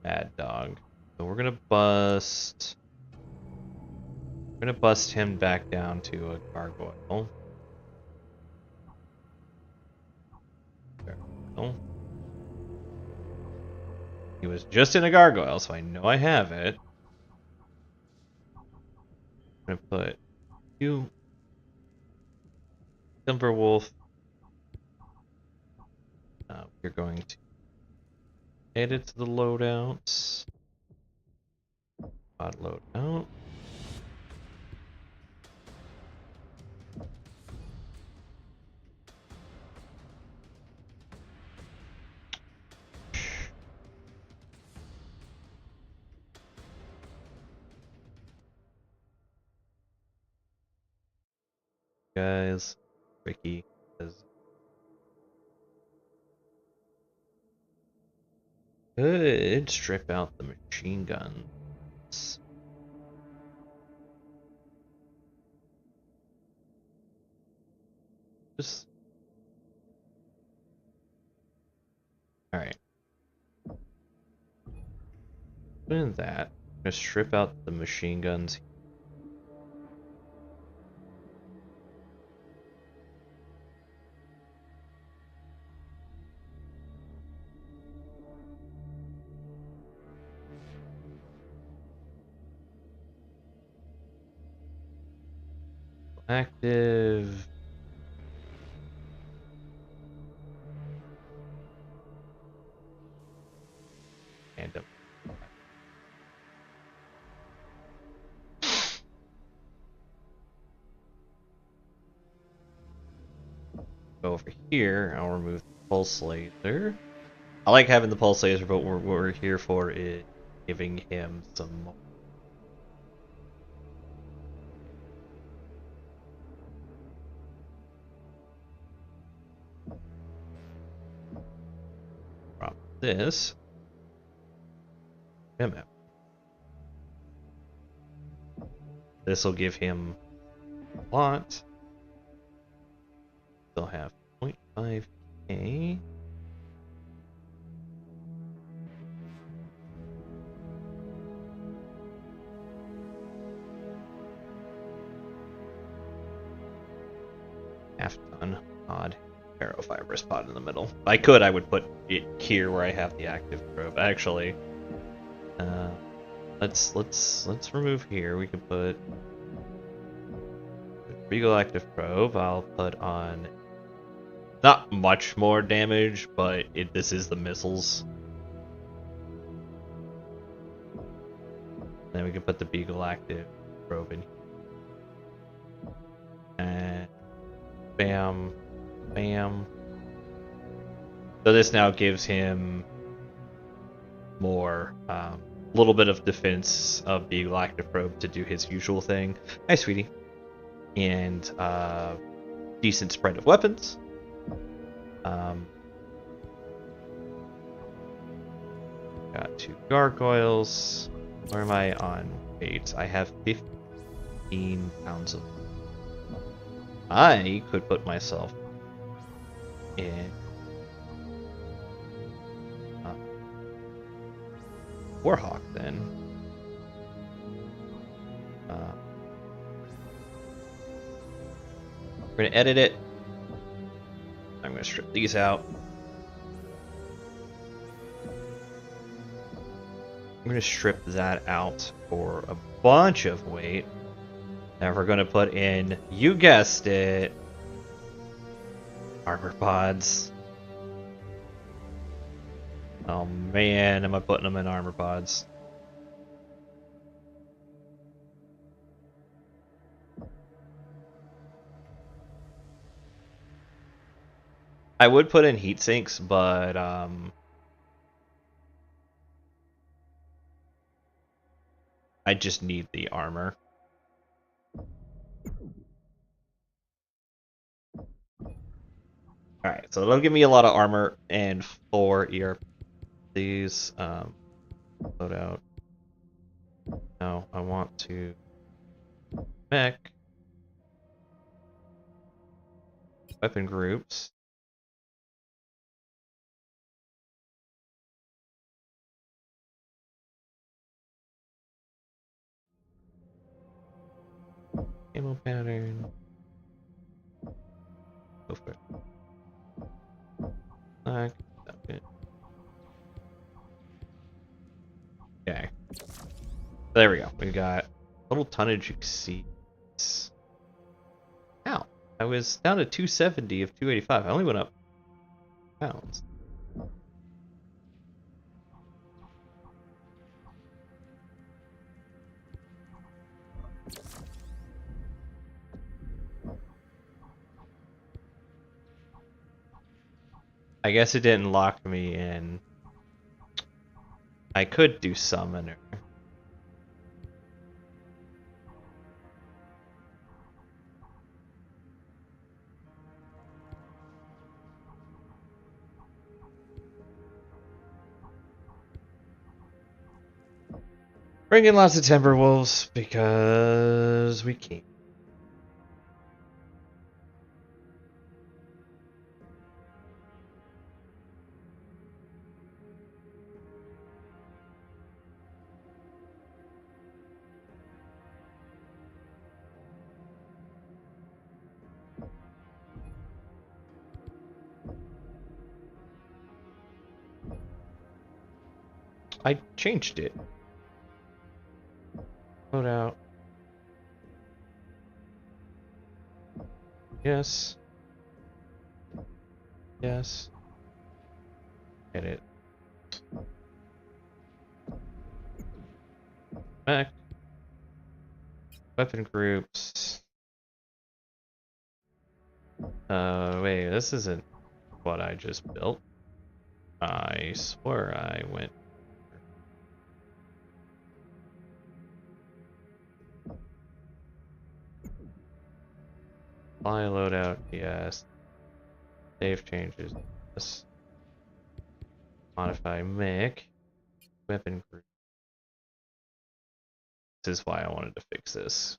Mad Dog. So we're gonna bust him back down to a gargoyle. Gargoyle. He was just in a gargoyle, so I know I have it. I'm gonna put you, Timberwolf, You're going to add it to the loadouts. Pod loadout. Guys, Ricky says could strip out the machine guns. Just alright. Doing that. I'm gonna strip out the machine guns. Active. Random. Go over here. I'll remove the pulse laser. I like having the pulse laser, but what we're here for is giving him some more. This will give him a lot. They'll have 0.5k. Half ton odd. Ferrofibrous pod in the middle. If I could, I would put it here where I have the active probe. Actually, let's remove here. We can put the Beagle active probe. I'll put on not much more damage, but this is the missiles. Then we can put the Beagle active probe in here. And bam. Bam. So this now gives him more, little bit of defense of Beagle active probe to do his usual thing. Hi, sweetie. And decent spread of weapons. Got 2 gargoyles. Where am I on weight? I have 15 pounds of. I could put myself in Warhawk then. We're gonna edit it. I'm gonna strip these out. I'm gonna strip that out for a bunch of weight. Now we're gonna put in, you guessed it, armor pods. Oh man, am I putting them in armor pods? I would put in heat sinks, but I just need the armor. Alright, so it'll give me a lot of armor and 4 ERPs. Load out. Now I want to mech weapon groups. Ammo pattern. Go for it. Okay. There we go. We got total tonnage exceeds. Ow. I was down to 270 of 285. I only went up pounds. I guess it didn't lock me in. I could do summoner. Bring in lots of Timberwolves because we can. I changed it. Load out. Yes. Yes. Edit. Back. Weapon groups. Wait, this isn't what I just built. I swear I went. Fly loadout, yes. Save changes, yes. Modify mech. Weapon group. This is why I wanted to fix this.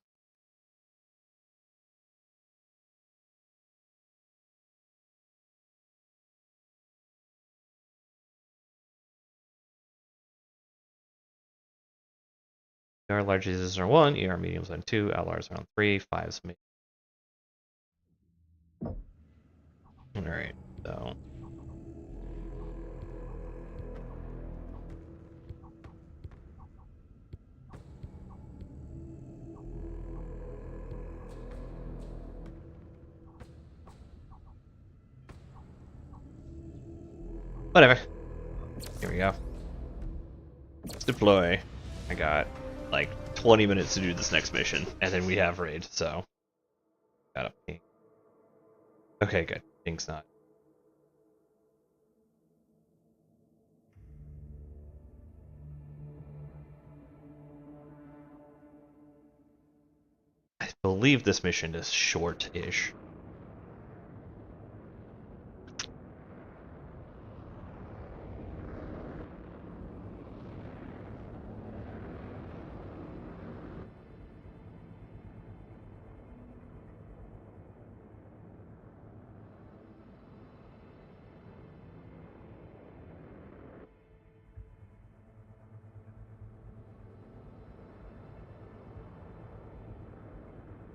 ER larges is on 1, ER mediums on 2, LRs are on 3, 5s mid. Alright, so. Whatever. Here we go. Let's deploy. I got like 20 minutes to do this next mission, and then we have raid, so. Got a ping. Okay, good. Ping's not. I believe this mission is short-ish.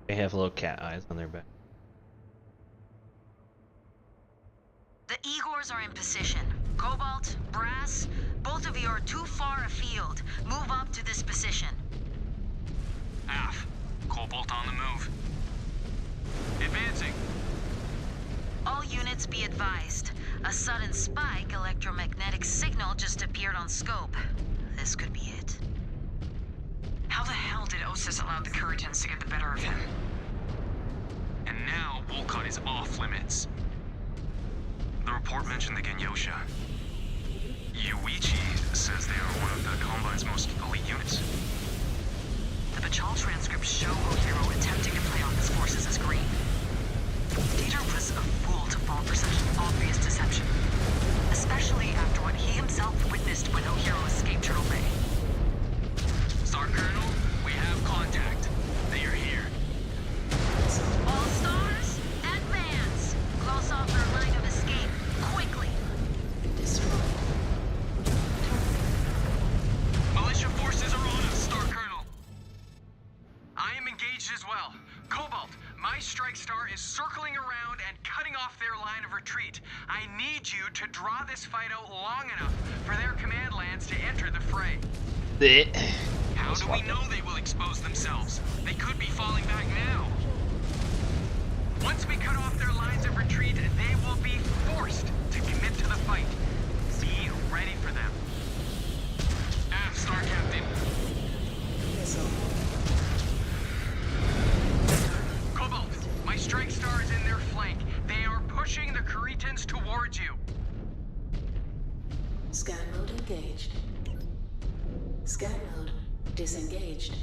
They have little cat eyes on their back. The Igors are in position. Cobalt, Brass, both of you are too far afield. Move up to this position. Af, Cobalt on the move. Advancing. All units be advised. A sudden spike electromagnetic signal just appeared on scope. This could be it. How the hell did Osis allow the Kuritans to get the better of him? And now Wolcott is off limits. The report mentioned the Genyosha. Yuichi says they are one of the Combine's most elite units. The Bachal transcripts show O'Hero attempting to play off his forces as green. Dieter was a fool to fall for such obvious deception, especially after what he himself witnessed when O'Hero escaped Turtle Bay. Star Colonel, we have contact. They are here. All stars, advance! Close off their line of escape, quickly! Militia forces are on us, Star Colonel. I am engaged as well. Cobalt, my strike star is circling around and cutting off their line of retreat. I need you to draw this fight out long enough for their command lands to enter the fray. How do we know they will expose themselves? They could be falling back now. Once we cut off their lines of retreat, they will be forced to commit to the fight. Be ready for them. Star Captain. Cobalt, my strike star is in their flank. They are pushing the Kuritans towards you. Scan mode engaged. Scan mode disengaged.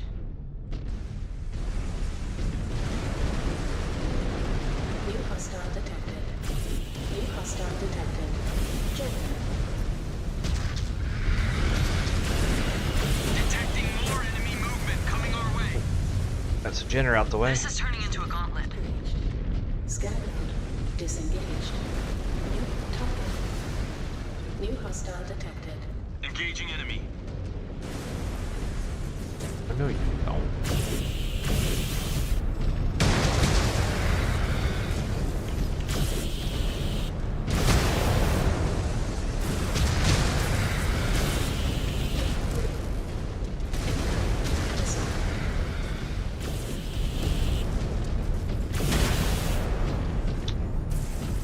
New hostile detected. New hostile detected. Jailen. Detecting more enemy movement coming our way. That's a Jenner out the way. This is turning into a gauntlet. Scan mode disengaged. New target. New hostile detected. Engaging enemy. Oh, no, you don't.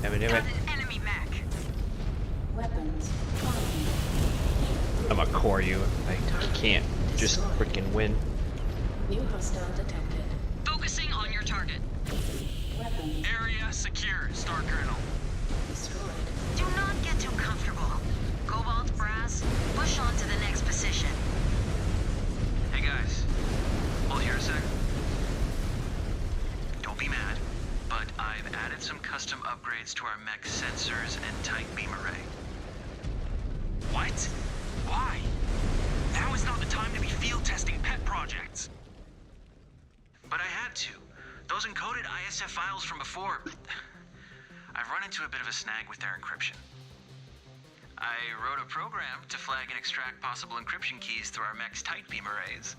Damn it. Enemy mech. Weapons. I'm gonna core you. I can't just freaking win. New hostile detected. Focusing on your target. Weapons Area secure, Star Colonel. destroyed. Do not get too comfortable. Cobalt, Brass, push on to the next position. Hey guys, hold here a sec. Don't be mad, but I've added some custom upgrades to our mech sensors and tight beam array. What? Why? Now is not the time to be field testing pet projects. But I had to. Those encoded ISF files from before, I've run into a bit of a snag with their encryption. I wrote a program to flag and extract possible encryption keys through our mech's tight beam arrays.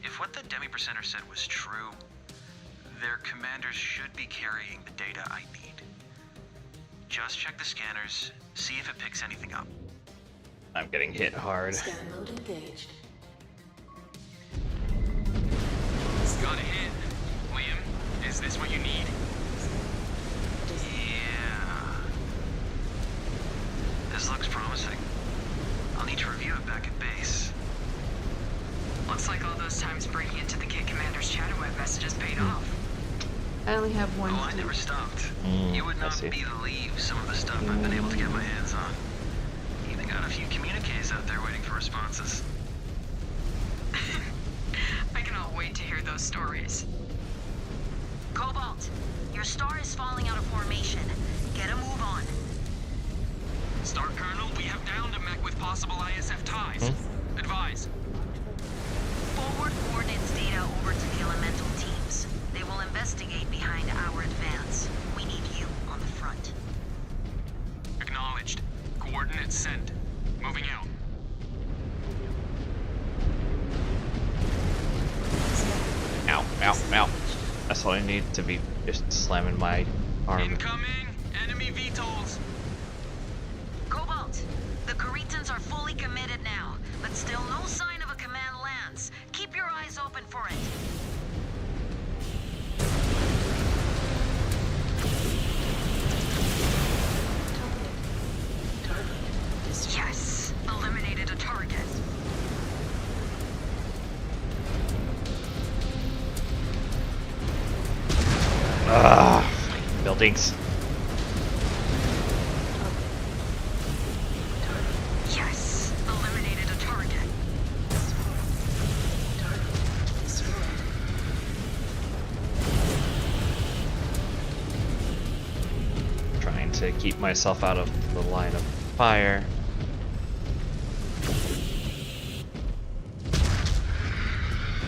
If what the Demi-Percenter said was true, their commanders should be carrying the data I need. Just check the scanners, see if it picks anything up. I'm getting hit hard. Scan mode engaged. Got a hit. Liam, is this what you need? Yeah. This looks promising. I'll need to review it back at base. Looks like all those times breaking into the Kit Commander's chat web messages paid off. I only have one. Oh, I never stopped. You would not believe some of the stuff I've been able to get my hands on. Even got a few communiques out there waiting for responses. I cannot wait to hear those stories. Cobalt, your star is falling out of formation. Get a move on. Star Colonel, we have downed a mech with possible ISF ties. Advise. Forward coordinates data over to the elemental teams. They will investigate behind our advance. We need you on the front. Acknowledged. Coordinates sent. Moving out. Ow, ow, ow. That's all I need to be just slamming my arm. Incoming! Enemy VTOLs! Cobalt, the Caritans are fully committed now, but still no sign of a command lance. Keep your eyes open for it. Yes, eliminated a target. Buildings. Yes, eliminated a target. Trying to keep myself out of the line of fire.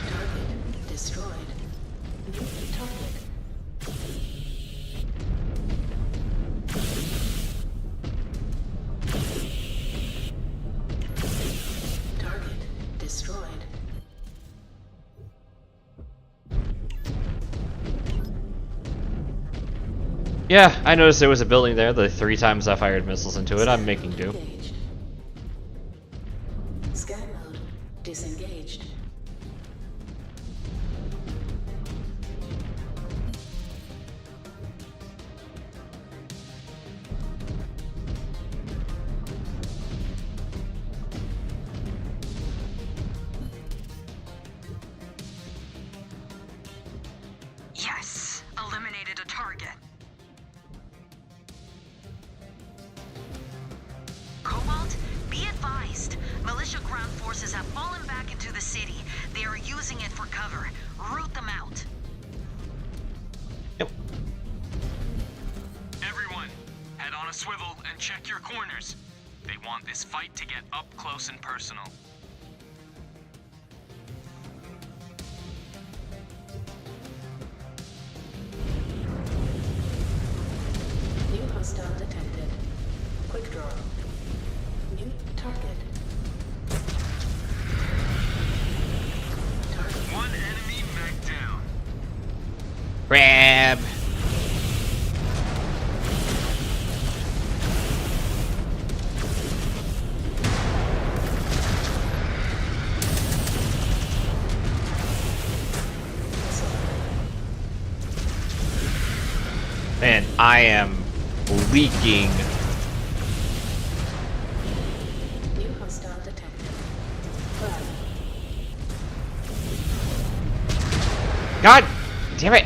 Target destroyed. New target. Target destroyed. Yeah, I noticed there was a building there. The 3 times I fired missiles into it, I'm making do. Scan mode disengaged. Yes, eliminated a target. Cobalt for cover. Root them out. Yep. Everyone, head on a swivel and check your corners. They want this fight to get up close and personal. New hostile detected. Quick draw. New target. One enemy mech down. Grab. Man, I am leaking. New hostile detected. Flag. God damn it!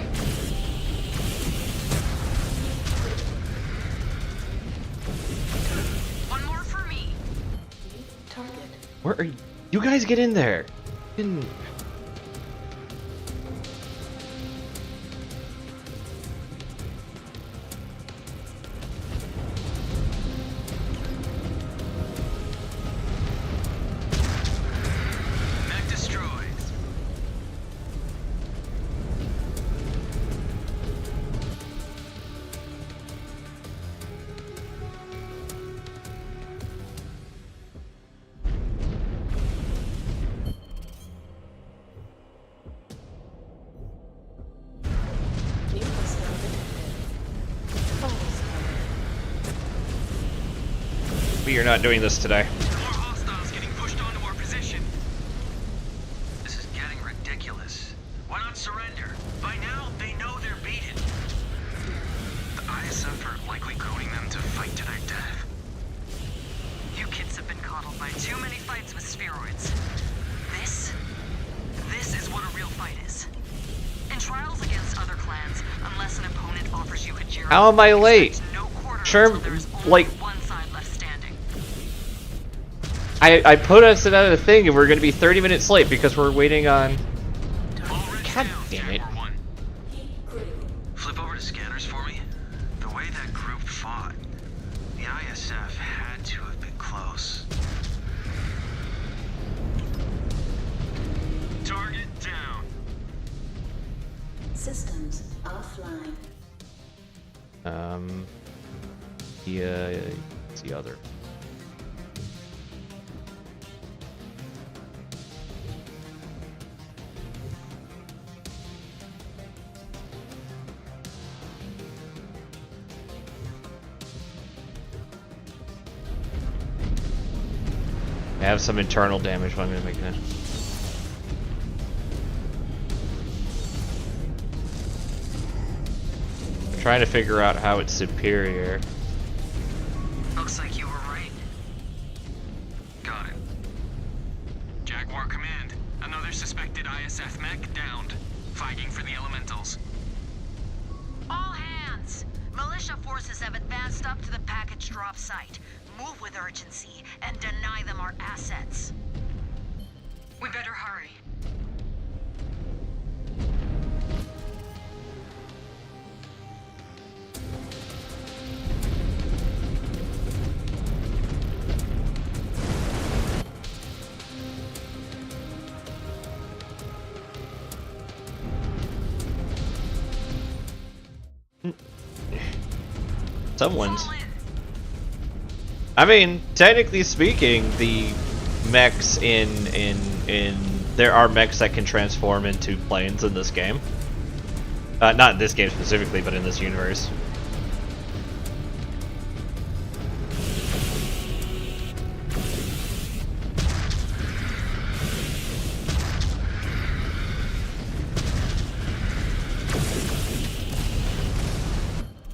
One more for me. Target. Where are you guys? Get in there. Mech destroyed. New hostile detected. False. We are not doing this today. More hostiles getting pushed onto our position. This is getting ridiculous. Why not surrender? By now, they know they're beaten. The ISF are likely goading them to fight to their death. You kids have been coddled by too many fights with spheroids. This is what a real fight is. In trials against other clans, unless an opponent offers you Hajira, How am I late? expect no quarter Sure, until there's only like one side left standing. I put us another thing, and we're gonna be 30 minutes late because we're waiting on. God damn it! Flip over to scanners for me. The way that group fought, the ISF had to have been close. Target down. Systems offline. Yeah, it's the other. I have some internal damage, but I'm gonna make it. I'm trying to figure out how it's superior. Looks like you were right. Got it. Jaguar Command. Another suspected ISF mech downed. Fighting for the elementals. All hands! Militia forces have advanced up to the package drop site. Move with urgency and deny them our assets. We better hurry. Someone's. I mean, technically speaking, the mechs in there are mechs that can transform into planes in this game. Not in this game specifically, but in this universe.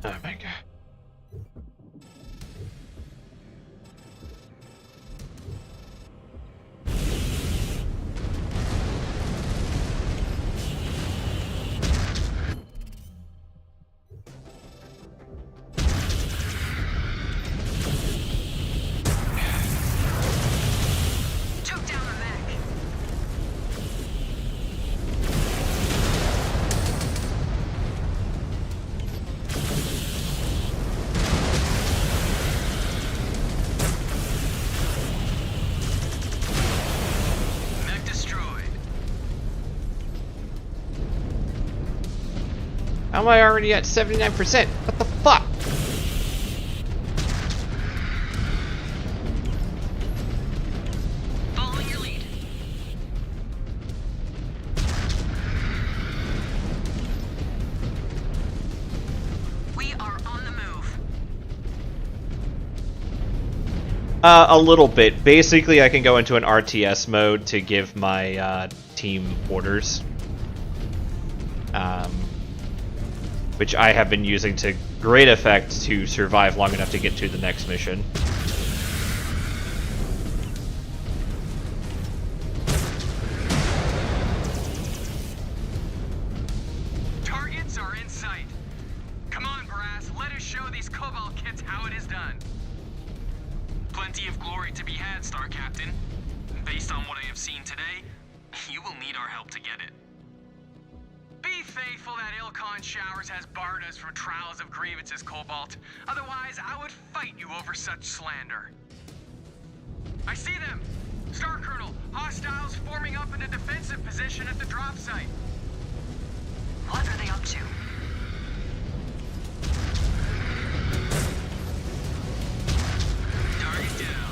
Oh my god. How am I already at 79%? What the fuck? Following your lead. We are on the move. A little bit. Basically, I can go into an RTS mode to give my team orders. Which I have been using to great effect to survive long enough to get to the next mission. Targets are in sight. Come on, Brass, let us show these Cobalt kids how it is done. Plenty of glory to be had, Star Captain. Based on what I have seen today, you will need our help to get it. Be thankful that Ilkon Showers has barred us from trials of grievances, Cobalt. Otherwise, I would fight you over such slander. I see them! Star Colonel, hostiles forming up in a defensive position at the drop site. What are they up to? Target down.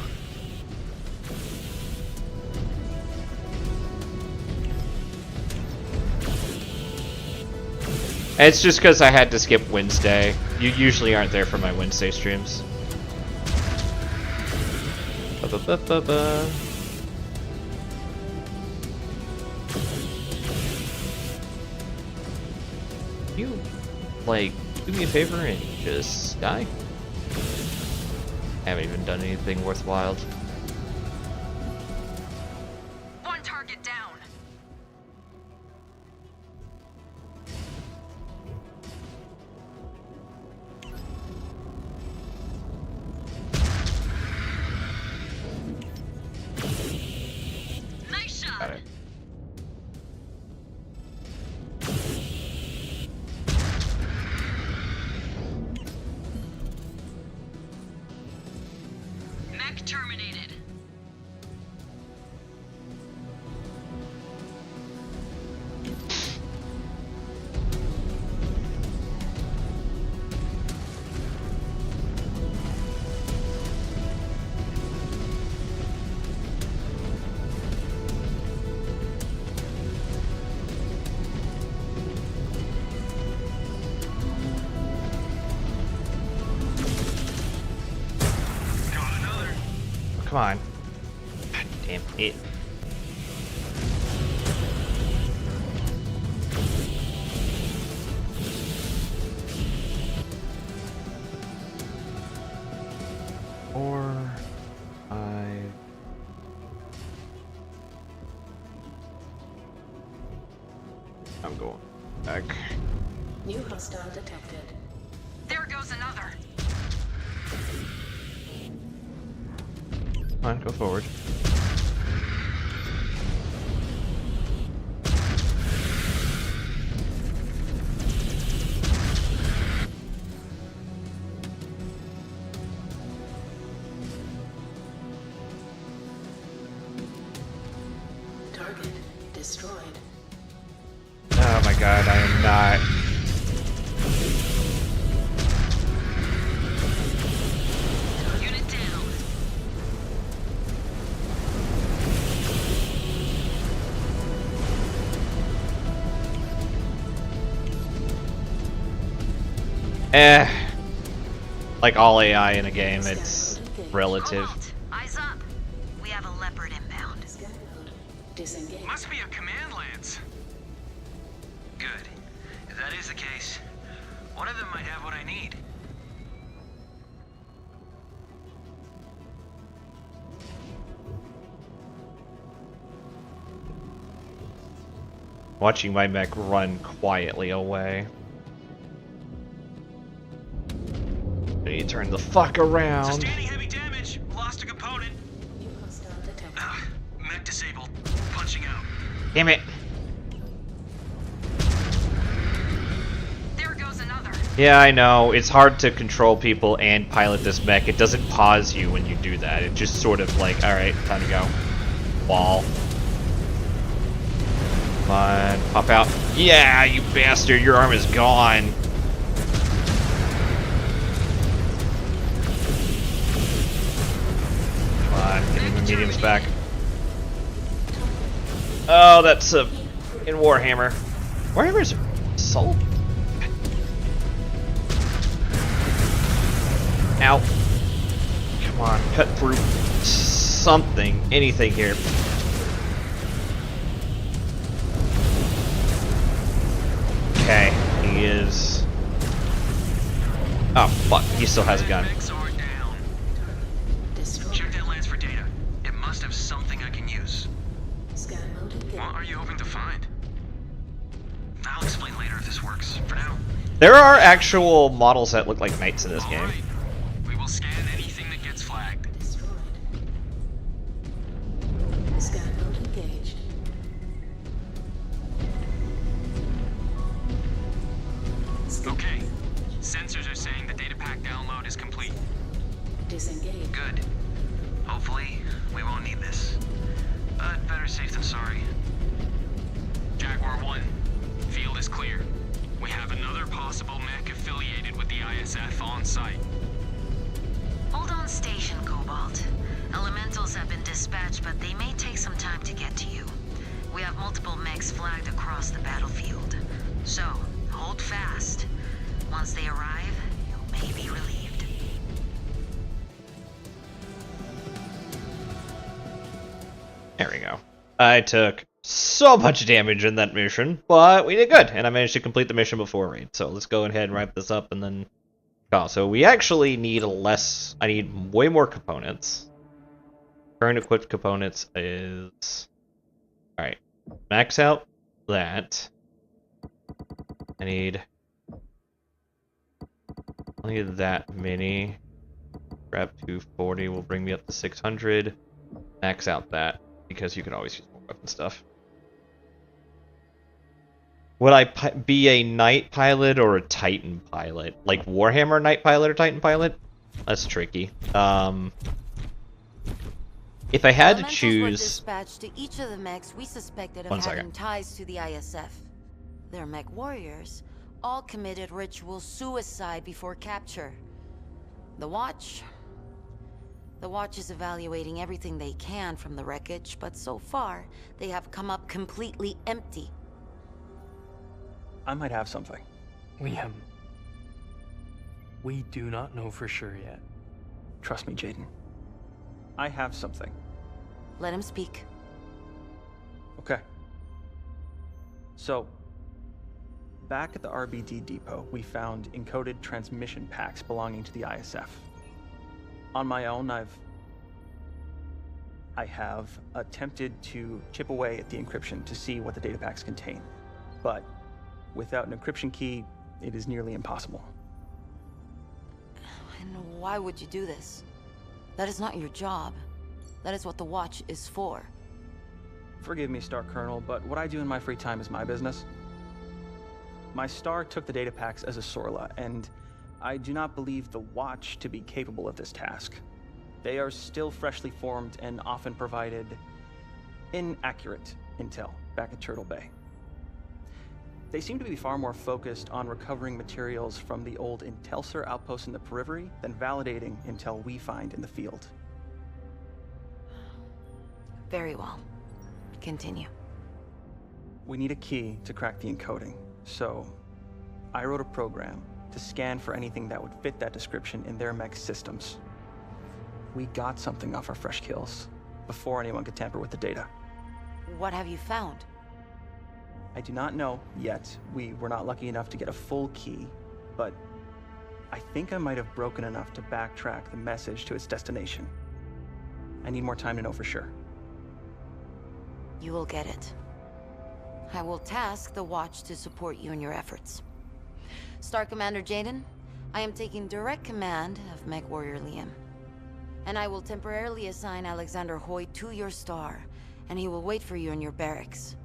It's just because I had to skip Wednesday. You usually aren't there for my Wednesday streams. Ba-ba-ba-ba-ba. You, like, do me a favor and just die? Haven't even done anything worthwhile. One target down. Nice shot. Got it. Mech terminated. Come on. God damn it. Four, 5. I'm going back. New hostile detected. There goes another. Come on, go forward. Target destroyed. Oh my god, I am not. Unit down. Like all AI in a game, it's relative. Cobalt, eyes up. We have a Leopard inbound. Disengage. Must be a command lance. Good. If that is the case, one of them might have what I need. Watching my mech run quietly away. I need to turn the fuck around. Sustaining heavy damage. Lost a component. New hostile detected. Mech disabled. Punching out. Damn it. There goes another. Yeah, I know. It's hard to control people and pilot this mech. It doesn't pause you when you do that. It just sort of like, alright, time to go. Wall. Come on, pop out. Yeah, you bastard, your arm is gone. Come on, give me my mediums back. Oh, that's in Warhammer. Warhammer's assault. Ow. Come on, cut through something, anything here. Okay, he is... Oh, fuck, he still has a gun. Check that lens for data. It must have something I can use. What are you hoping to find? I'll explain later if this works. For now. There are actual models that look like knights in this game. We will scan anything that gets flagged. Scan mode engaged. Okay. Sensors are saying the data pack download is complete. Disengage. Good. Hopefully, we won't need this. But better safe than sorry. Jaguar 1, field is clear. We have another possible mech affiliated with the ISF on site. Hold on station, Cobalt. Elementals have been dispatched, but they may take some time to get to you. We have multiple mechs flagged across the battlefield. So, hold fast. Once they arrive, you may be relieved. There we go. I took so much damage in that mission, but we did good, and I managed to complete the mission before raid. So let's go ahead and wrap this up and then go. So we actually need less. I need way more components. Current equipped components is... Alright. Max out that. I need that many. Grab 240 will bring me up to 600. Max out that, because you can always use more weapon stuff. Would I be a Knight pilot or a Titan pilot? Like Warhammer Knight pilot or Titan pilot? That's tricky. If I had to choose... Were dispatched to each of the mechs we suspected of having ties to the ISF. They're mech warriors, all committed ritual suicide before capture. The Watch is evaluating everything they can from the wreckage, but so far, they have come up completely empty. I might have something. Liam, we do not know for sure yet. Trust me, Jaden. I have something. Let him speak. Okay. So, back at the RBD depot, we found encoded transmission packs belonging to the ISF. On my own, I have attempted to chip away at the encryption to see what the data packs contain. But without an encryption key, it is nearly impossible. And why would you do this? That is not your job. That is what the Watch is for. Forgive me, Star Colonel, but what I do in my free time is my business. My star took the data packs as a Sorla, and I do not believe the Watch to be capable of this task. They are still freshly formed and often provided inaccurate intel back at Turtle Bay. They seem to be far more focused on recovering materials from the old Intelsar outpost in the periphery than validating intel we find in the field. Very well. Continue. We need a key to crack the encoding, so I wrote a program to scan for anything that would fit that description in their mech systems. We got something off our fresh kills before anyone could tamper with the data. What have you found? I do not know yet. We were not lucky enough to get a full key, but I think I might have broken enough to backtrack the message to its destination. I need more time to know for sure. You will get it. I will task the Watch to support you in your efforts. Star Commander Jaden, I am taking direct command of Mech Warrior Liam. And I will temporarily assign Alexander Hoyt to your star, and he will wait for you in your barracks.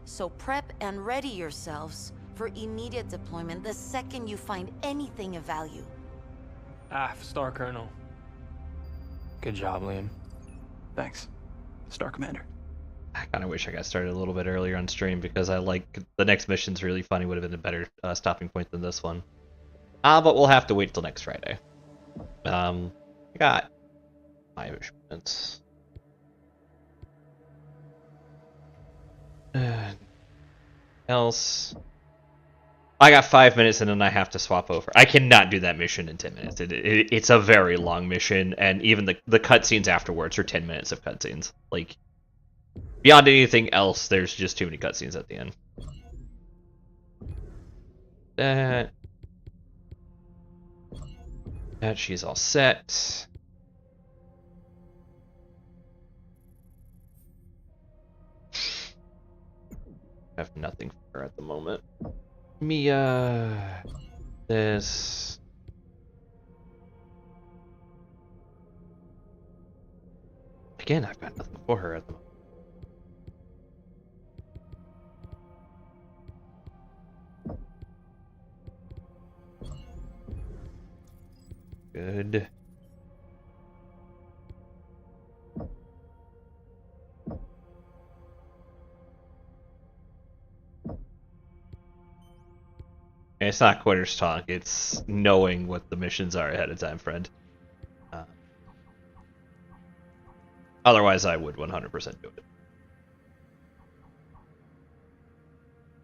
So prep and ready yourselves for immediate deployment the second you find anything of value. Star Colonel. Good job, Liam. Thanks, Star Commander. I kind of wish I got started a little bit earlier on stream because I like the next mission's really funny. Would have been a better stopping point than this one. But we'll have to wait till next Friday. I got 5-ish minutes. Else, I got 5 minutes and then I have to swap over. I cannot do that mission in 10 minutes. It's a very long mission, and even the cutscenes afterwards are 10 minutes of cutscenes. Like, beyond anything else, there's just too many cutscenes at the end. That she's all set. I have nothing for her at the moment. Mia, this. Again, I've got nothing for her at the moment. Good. It's not quitters talk, it's knowing what the missions are ahead of time, friend. Otherwise, I would 100% do it.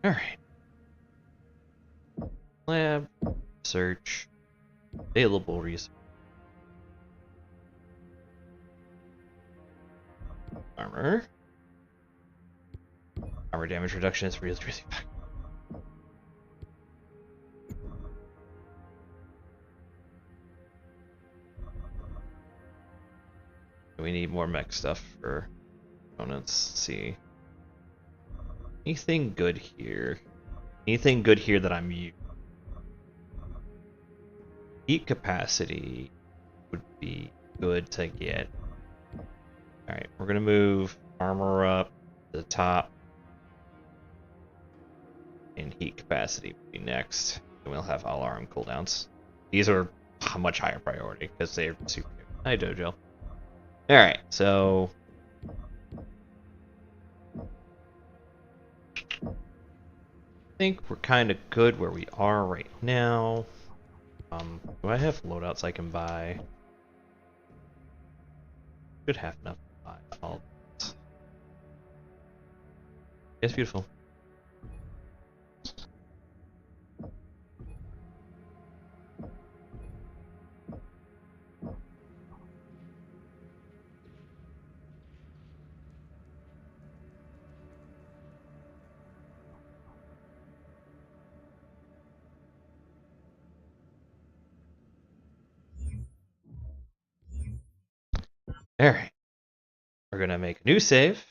Alright. Lab, search, available resource. Armor. Armor damage reduction is really back. We need more mech stuff for opponents. Let's see. Anything good here? Anything good here that I'm using? Heat capacity would be good to get. Alright, we're gonna move armor up to the top. And heat capacity will be next. And we'll have all arm cooldowns. These are a much higher priority because they're super good. Hi, Dojo. Alright, so I think we're kind of good where we are right now. Do I have loadouts I can buy? Should have enough to buy all. It's beautiful. Alright. We're gonna make a new save.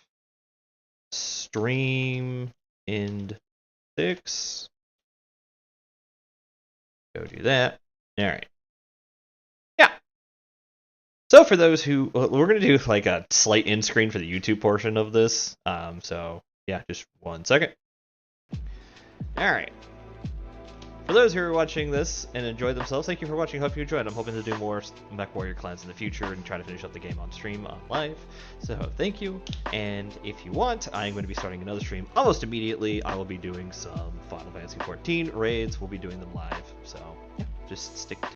Stream end 6. Go do that. Alright. Yeah. So for those who we're gonna do like a slight end screen for the YouTube portion of this. So yeah, just 1 second. Alright. For those who are watching this and enjoy themselves, thank you for watching. Hope you enjoyed. I'm hoping to do more MechWarrior Clans in the future and try to finish up the game on stream, on live. So thank you. And if you want, I'm going to be starting another stream almost immediately. I will be doing some Final Fantasy XIV raids. We'll be doing them live. So yeah, just stick